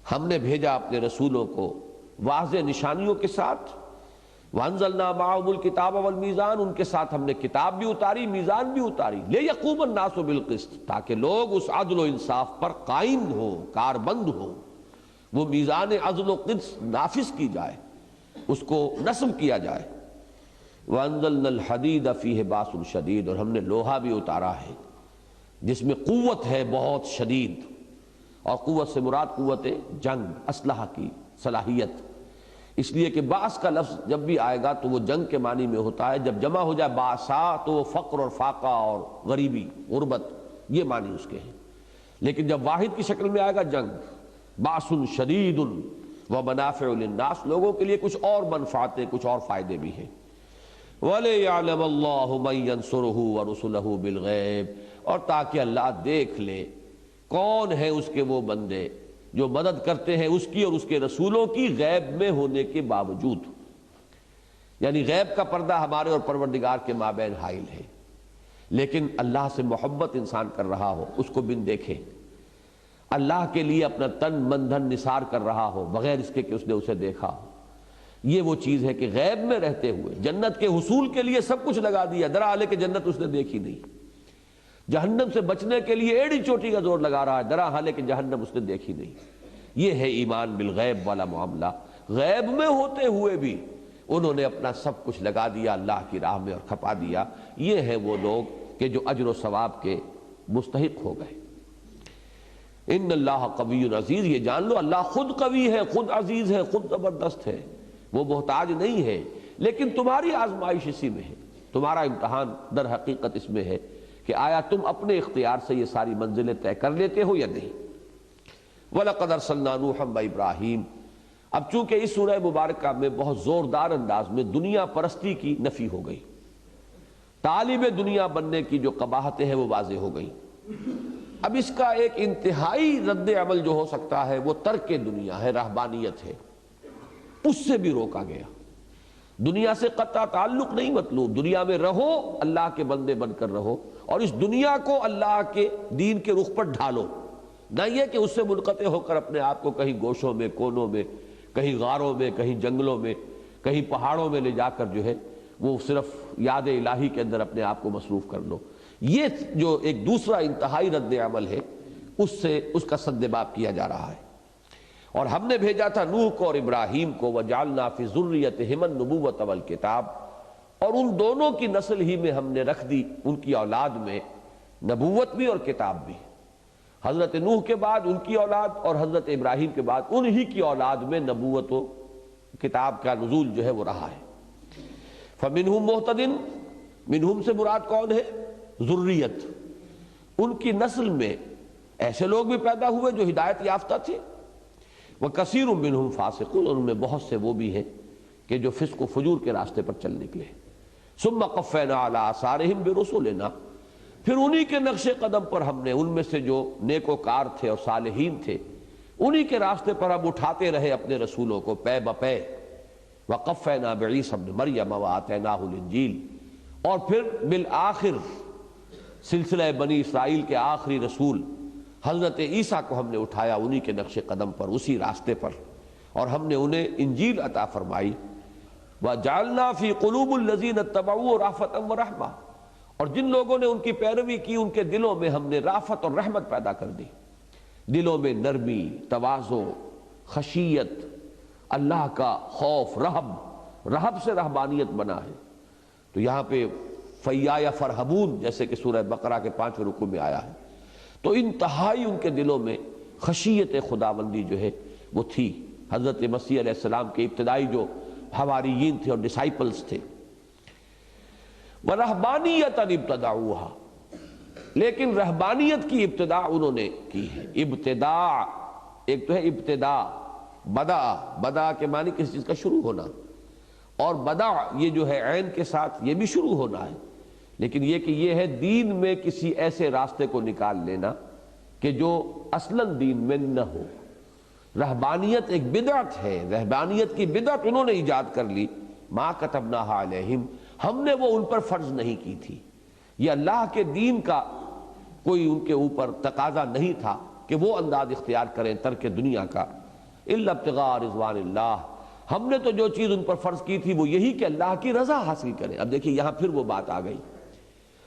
ہم نے بھیجا اپنے رسولوں کو واضح نشانیوں کے ساتھ، وَأَنزَلْنَا مَعَهُمُ الْكِتَابَ وَالْمِيزَانَ، ان کے ساتھ ہم نے کتاب بھی اتاری، میزان بھی اتاری، لِيَقُومَ النَّاسُ بِالْقِسْطِ، تاکہ لوگ اس عدل و انصاف پر قائم ہوں، کاربند ہوں، وہ میزان عدل و قسط نافذ کی جائے، اس کو نصب کیا جائے۔ وَأَنزَلْنَا الْحَدِيدَ فِيهِ بَأْسٌ شَدِيدٌ، اور ہم نے لوہا بھی اتارا ہے جس میں قوت ہے بہت شدید، اور قوت سے مراد قوت جنگ، اسلحہ کی صلاحیت، اس لیے کہ باس کا لفظ جب بھی آئے گا تو وہ جنگ کے معنی میں ہوتا ہے، جب جمع ہو جائے باسا تو وہ فقر اور فاقہ اور غریبی، غربت، یہ معنی اس کے ہیں، لیکن جب واحد کی شکل میں آئے گا جنگ، باس شدید ومنافع للناس، لوگوں کے لیے کچھ اور منفعتیں، کچھ اور فائدے بھی ہیں۔ وَلِيَعْلَمَ اللَّهُ مَن يَنصُرُهُ وَرُسُلَهُ بِالْغَيْبِ، اور تاکہ اللہ دیکھ لے کون ہیں اس کے وہ بندے جو مدد کرتے ہیں اس کی اور اس کے رسولوں کی غیب میں ہونے کے باوجود، یعنی غیب کا پردہ ہمارے اور پروردگار کے مابین حائل ہے، لیکن اللہ سے محبت انسان کر رہا ہو، اس کو بن دیکھے، اللہ کے لیے اپنا تن من دھن نثار کر رہا ہو بغیر اس کے کہ اس نے اسے دیکھا ہو، یہ وہ چیز ہے کہ غیب میں رہتے ہوئے جنت کے حصول کے لیے سب کچھ لگا دیا، درحالے کہ جنت اس نے دیکھی نہیں، جہنم سے بچنے کے لیے ایڑی چوٹی کا زور لگا رہا ہے، درحالے کہ جہنم اس نے دیکھی نہیں۔ یہ ہے ایمان بالغیب والا معاملہ، غیب میں ہوتے ہوئے بھی انہوں نے اپنا سب کچھ لگا دیا اللہ کی راہ میں اور کھپا دیا، یہ ہے وہ لوگ کہ جو اجر و ثواب کے مستحق ہو گئے۔ ان اللہ قوی عزیز، یہ جان لو اللہ خود قوی ہے، خود عزیز ہے، خود زبردست ہے، وہ محتاج نہیں ہے، لیکن تمہاری آزمائش اسی میں ہے، تمہارا امتحان در حقیقت اس میں ہے کہ آیا تم اپنے اختیار سے یہ ساری منزلیں طے کر لیتے ہو یا نہیں۔ وَلَقَدْ أَرْسَلْنَا نُوحًا وَإِبْرَاہِيمَ، اب چونکہ اس سورہ مبارکہ میں بہت زوردار انداز میں دنیا پرستی کی نفی ہو گئی، طالب دنیا بننے کی جو قباحتیں ہیں وہ واضح ہو گئی، اب اس کا ایک انتہائی رد عمل جو ہو سکتا ہے وہ ترک دنیا ہے، رہبانیت ہے، اس سے بھی روکا گیا۔ دنیا سے قطع تعلق نہیں مطلوب، دنیا میں رہو، اللہ کے بندے بن کر رہو، اور اس دنیا کو اللہ کے دین کے رخ پر ڈھالو، نہ یہ کہ اس سے منقطع ہو کر اپنے آپ کو کہیں گوشوں میں، کونوں میں، کہیں غاروں میں، کہیں جنگلوں میں، کہیں پہاڑوں میں لے جا کر جو ہے وہ صرف یاد الہی کے اندر اپنے آپ کو مصروف کر لو۔ یہ جو ایک دوسرا انتہائی رد عمل ہے اس کا سدباب کیا جا رہا ہے۔ اور ہم نے بھیجا تھا نوح کو اور ابراہیم کو، وَجَعَلْنَا فِي ذُرِّيَّتِهِمَا النُّبُوَّةَ وَالْكِتَابَ، اور ان دونوں کی نسل ہی میں ہم نے رکھ دی، ان کی اولاد میں نبوت بھی اور کتاب بھی، حضرت نوح کے بعد ان کی اولاد اور حضرت ابراہیم کے بعد انہی کی اولاد میں نبوت و کتاب کا نزول جو ہے وہ رہا ہے۔ فَمِنْهُمْ مُهْتَدٍ، منہم سے مراد کون ہے؟ ذریت، ان کی نسل میں ایسے لوگ بھی پیدا ہوئے جو ہدایت یافتہ تھے، وَكَثِيرٌ مِّنْهُمْ فَاسِقُونَ، ان میں بہت سے وہ بھی ہیں کہ جو فسق و فجور کے راستے پر چل نکلے۔ ثُمَّ قَفَّيْنَا عَلَىٰ آثَارِهِمْ بِرُسُلِنَا، پھر انہی کے نقش قدم پر ہم نے ان میں سے جو نیکوکار تھے اور صالحین تھے انہی کے راستے پر ہم اٹھاتے رہے اپنے رسولوں کو پے بپے۔ وَقَفَّيْنَا بِعِيسَىٰ ابْنِ مَرْيَمَ وَآتَيْنَاهُ الْإِنجِيلَ، اور پھر بالآخر سلسلہ بنی اسرائیل کے آخری رسول حضرت عیسیٰ کو ہم نے اٹھایا انہی کے نقش قدم پر، اسی راستے پر، اور ہم نے انہیں انجیل عطا فرمائی۔ وَجَعَلْنَا فِي قُلُوبِ الَّذِينَ اتَّبَعُوهُ رَأْفَةً وَرَحْمَةً، اور جن لوگوں نے ان کی پیروی کی ان کے دلوں میں ہم نے رافت اور رحمت پیدا کر دی، دلوں میں نرمی، تواضع، خشیت، اللہ کا خوف، رہب سے رہبانیت بنا ہے۔ تو یہاں پہ فَإِيَّايَ فَارْهَبُونَ جیسے کہ سورہ بقرہ کے 5ویں رکوع میں آیا ہے، تو انتہائی ان کے دلوں میں خشیت خداوندی جو ہے وہ تھی۔ حضرت مسیح علیہ السلام کے ابتدائی جو حواریین تھے اور ڈسائپلز تھے، وَرَهْبَانِيَّةً ابْتَدَعُوهَا، لیکن رہبانیت کی ابتدا انہوں نے کی ہے۔ ابتداء، ایک تو ہے ابتدا، بدا کے معنی کسی چیز کا شروع ہونا، اور بدا یہ جو ہے عین کے ساتھ یہ بھی شروع ہونا ہے، لیکن یہ کہ یہ ہے دین میں کسی ایسے راستے کو نکال لینا کہ جو اصلاً دین میں نہ ہو۔ رہبانیت ایک بدعت ہے، رہبانیت کی بدعت انہوں نے ایجاد کر لی۔ ما کتبناہا علیہم، ہم نے وہ ان پر فرض نہیں کی تھی، یہ اللہ کے دین کا کوئی ان کے اوپر تقاضا نہیں تھا کہ وہ انداز اختیار کریں ترک دنیا کا، الا ابتغاء رضوان اللہ، ہم نے تو جو چیز ان پر فرض کی تھی وہ یہی کہ اللہ کی رضا حاصل کریں۔ اب دیکھیں یہاں پھر وہ بات آ گئی،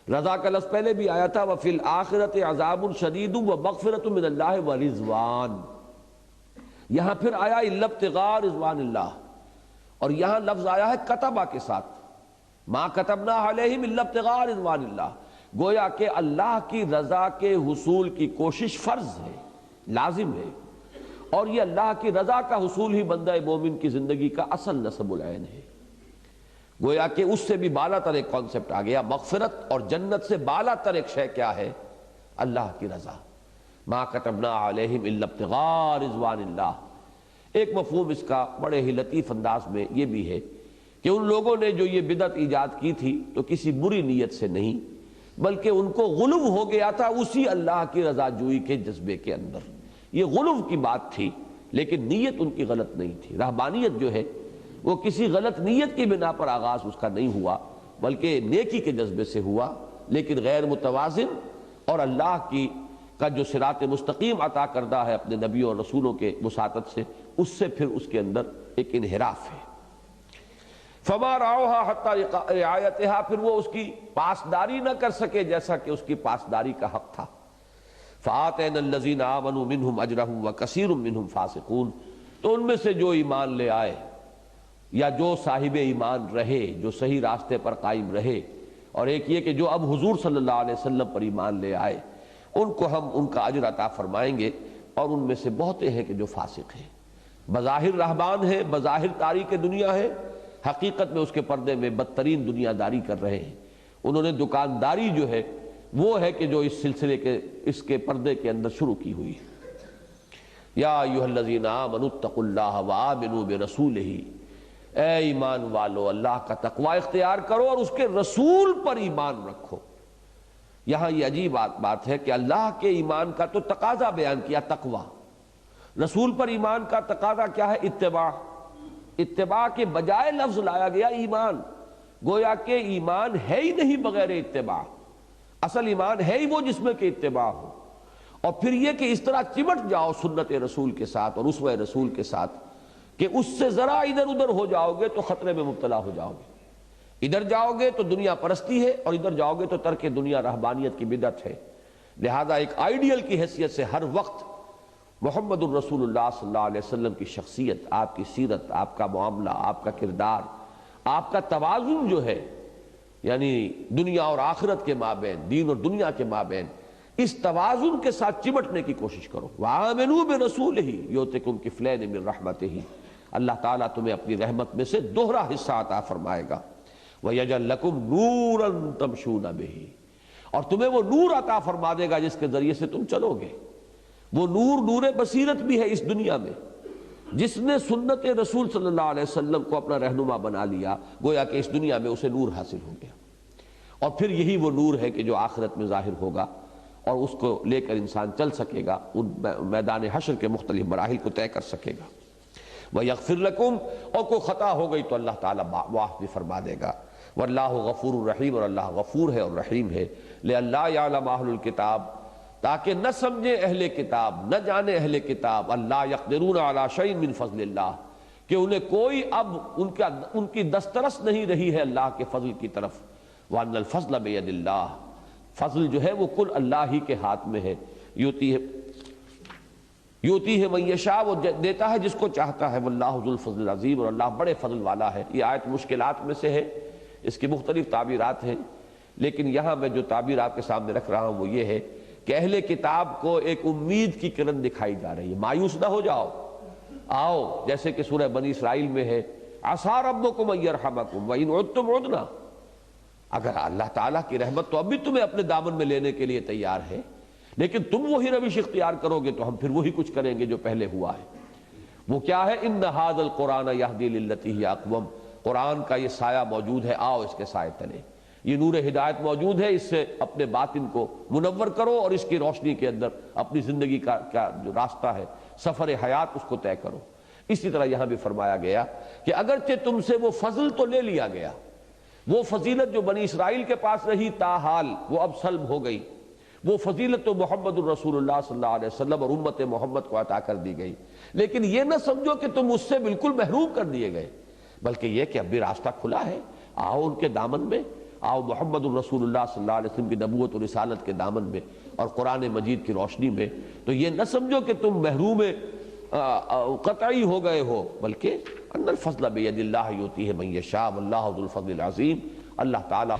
رضا کا لفظ پہلے بھی آیا تھا، وَفِي الْآخِرَةِ عَذَابٌ شَدِيدٌ وَمَغْفِرَةٌ مِّنَ اللَّهِ وَرِضْوَانٌ، یہاں پھر آیا الا ابتغاء رضوان اللہ، اور یہاں لفظ آیا ہے کتبہ کے ساتھ، ما کتبنا علیہم الا ابتغاء رضوان اللہ، گویا کہ اللہ کی رضا کے حصول کی کوشش فرض ہے، لازم ہے، اور یہ اللہ کی رضا کا حصول ہی بندہ مومن کی زندگی کا اصل نصب العین ہے۔ گویا کہ اس سے بھی بالا تر ایک کانسیپٹ آ گیا، مغفرت اور جنت سے بالا تر ایک شے کیا ہے؟ اللہ کی رضا۔ ما کتبنا علیہم الا ابتغاء رضوان اللہ۔ ایک مفہوم اس کا بڑے ہی لطیف انداز میں یہ بھی ہے کہ ان لوگوں نے جو یہ بدعت ایجاد کی تھی تو کسی بری نیت سے نہیں، بلکہ ان کو غلو ہو گیا تھا اسی اللہ کی رضا جوئی کے جذبے کے اندر۔ یہ غلو کی بات تھی، لیکن نیت ان کی غلط نہیں تھی۔ رہبانیت جو ہے وہ کسی غلط نیت کی بنا پر آغاز اس کا نہیں ہوا، بلکہ نیکی کے جذبے سے ہوا، لیکن غیر متوازن اور اللہ کا جو صراط مستقیم عطا کردہ ہے اپنے نبیوں اور رسولوں کے وساطت سے، اس سے پھر اس کے اندر ایک انحراف ہے۔ فما رعوها حتی رعایتہا، پھر وہ اس کی پاسداری نہ کر سکے جیسا کہ اس کی پاسداری کا حق تھا۔ فآتینا الذین آمنوا منہم اجرہم وکثیر منہم فاسقون، تو ان میں سے جو ایمان لے آئے یا جو صاحب ایمان رہے، جو صحیح راستے پر قائم رہے، اور ایک یہ کہ جو اب حضور صلی اللہ علیہ وسلم پر ایمان لے آئے، ان کو ہم ان کا اجر عطا فرمائیں گے، اور ان میں سے بہتے ہیں کہ جو فاسق ہیں، بظاہر رہبان ہیں، بظاہر تاریک دنیا ہے، حقیقت میں اس کے پردے میں بدترین دنیا داری کر رہے ہیں۔ انہوں نے دکانداری جو ہے وہ ہے کہ جو اس سلسلے کے اس کے پردے کے اندر شروع کی ہوئی ہے۔ یا ایھا الذین آمنوا اتقوا اللہ وآمنوا برسولہ، اے ایمان والو اللہ کا تقوی اختیار کرو اور اس کے رسول پر ایمان رکھو۔ یہاں یہ عجیب بات ہے کہ اللہ کے ایمان کا تو تقاضا بیان کیا تقوی، رسول پر ایمان کا تقاضا کیا ہے؟ اتباع۔ اتباع کے بجائے لفظ لایا گیا ایمان، گویا کہ ایمان ہے ہی نہیں بغیر اتباع۔ اصل ایمان ہے ہی وہ جس میں کہ اتباع ہو، اور پھر یہ کہ اس طرح چمٹ جاؤ سنت رسول کے ساتھ اور اسوہ رسول کے ساتھ کہ اس سے ذرا ادھر ادھر ہو جاؤ گے تو خطرے میں مبتلا ہو جاؤ گے۔ ادھر جاؤ گے تو دنیا پرستی ہے، اور ادھر جاؤ گے تو ترک دنیا رہبانیت کی بدعت ہے۔ لہذا ایک آئیڈیل کی حیثیت سے ہر وقت محمد الرسول اللہ صلی اللہ علیہ وسلم کی شخصیت، آپ کی سیرت، آپ کا معاملہ، آپ کا کردار، آپ کا توازن جو ہے، یعنی دنیا اور آخرت کے مابین، دین اور دنیا کے مابین، اس توازن کے ساتھ چمٹنے کی کوشش کرو۔ وَآمِنُوا بِرَسُولِهِ يُؤْتِكُمْ كِفْلَيْنِ مِن رَحْمَتِهِ، اللہ تعالیٰ تمہیں اپنی رحمت میں سے دوہرا حصہ عطا فرمائے گا۔ وَيَجْعَلْ لَكُمْ نُورًا تَمْشُونَ بِهِ، اور تمہیں وہ نور عطا فرما دے گا جس کے ذریعے سے تم چلو گے۔ وہ نور نور بصیرت بھی ہے اس دنیا میں۔ جس نے سنت رسول صلی اللہ علیہ وسلم کو اپنا رہنما بنا لیا، گویا کہ اس دنیا میں اسے نور حاصل ہو گیا، اور پھر یہی وہ نور ہے کہ جو آخرت میں ظاہر ہوگا، اور اس کو لے کر انسان چل سکے گا، ان میدان حشر کے مختلف مراحل کو طے کر سکے گا۔ وَيَغْفِرْ لَكُمْ، اور کوئی خطا ہو گئی تو اللہ تعالیٰ معاف بھی فرما دے گا۔ وَاللَّهُ غَفُورٌ رَحِيمٌ، اور اللہ غفور ہے اور رحیم ہے۔ لِأَلَّا يَعْلَمَ أَهْلُ الْكِتَابِ، تاکہ نہ سمجھے اہل کتاب، نہ جانے اہل کتاب، اللہ يقدرون علی شیء من فضل اللہ، کہ انہیں کوئی اب ان کی دسترس نہیں رہی ہے اللہ کے فضل کی طرف۔ وَأَنَّ الْفَضْلَ بِيَدِ اللَّهِ، فضل جو ہے وہ کل اللہ ہی کے ہاتھ میں ہے۔ یوتی ہے من یشاء، وہ دیتا ہے جس کو چاہتا ہے۔ واللہ ذو الفضل العظیم، اور اللہ بڑے فضل والا ہے۔ یہ آیت مشکلات میں سے ہے، اس کی مختلف تعبیرات ہیں، لیکن یہاں میں جو تعبیر آپ کے سامنے رکھ رہا ہوں وہ یہ ہے کہ اہل کتاب کو ایک امید کی کرن دکھائی جا رہی ہے۔ مایوس نہ ہو جاؤ، آؤ، جیسے کہ سورہ بنی اسرائیل میں ہے، عَسَىٰ رَبُّكُمْ أَن يَرْحَمَكُمْ وَإِنْ عُدْتُمْ عُدْنَا، اگر اللہ تعالیٰ کی رحمت تو اب بھی تمہیں اپنے دامن میں لینے کے لیے تیار ہے، لیکن تم وہی روش اختیار کرو گے تو ہم پھر وہی کچھ کریں گے جو پہلے ہوا ہے۔ وہ کیا ہے؟ إِنَّ هَٰذَا الْقُرْآنَ يَهْدِي لِلَّتِي هِيَ أَقْوَمُ، قرآن کا یہ سایہ موجود ہے، آؤ اس کے سائے تلے، یہ نور ہدایت موجود ہے، اس سے اپنے باطن کو منور کرو اور اس کی روشنی کے اندر اپنی زندگی کا کیا جو راستہ ہے، سفر حیات، اس کو طے کرو۔ اسی طرح یہاں بھی فرمایا گیا کہ اگرچہ تم سے وہ فضل تو لے لیا گیا، وہ فضیلت جو بنی اسرائیل کے پاس رہی تاحال وہ اب سلب ہو گئی، وہ فضیلت تو محمد الرسول اللہ صلی اللہ علیہ وسلم اور امت محمد کو عطا کر دی گئی، لیکن یہ نہ سمجھو کہ تم اس سے بالکل محروم کر دیے گئے، بلکہ یہ کہ اب بھی راستہ کھلا ہے، آؤ ان کے دامن میں، آؤ محمد الرسول اللہ صلی اللہ علیہ وسلم کی نبوت اور رسالت کے دامن میں اور قرآن مجید کی روشنی میں۔ تو یہ نہ سمجھو کہ تم محروم قطعی ہو گئے ہو، بلکہ ان الفضل بید اللہ یؤتیہ من یشاء واللہ ذو الفضل العظیم، اللہ تعالیٰ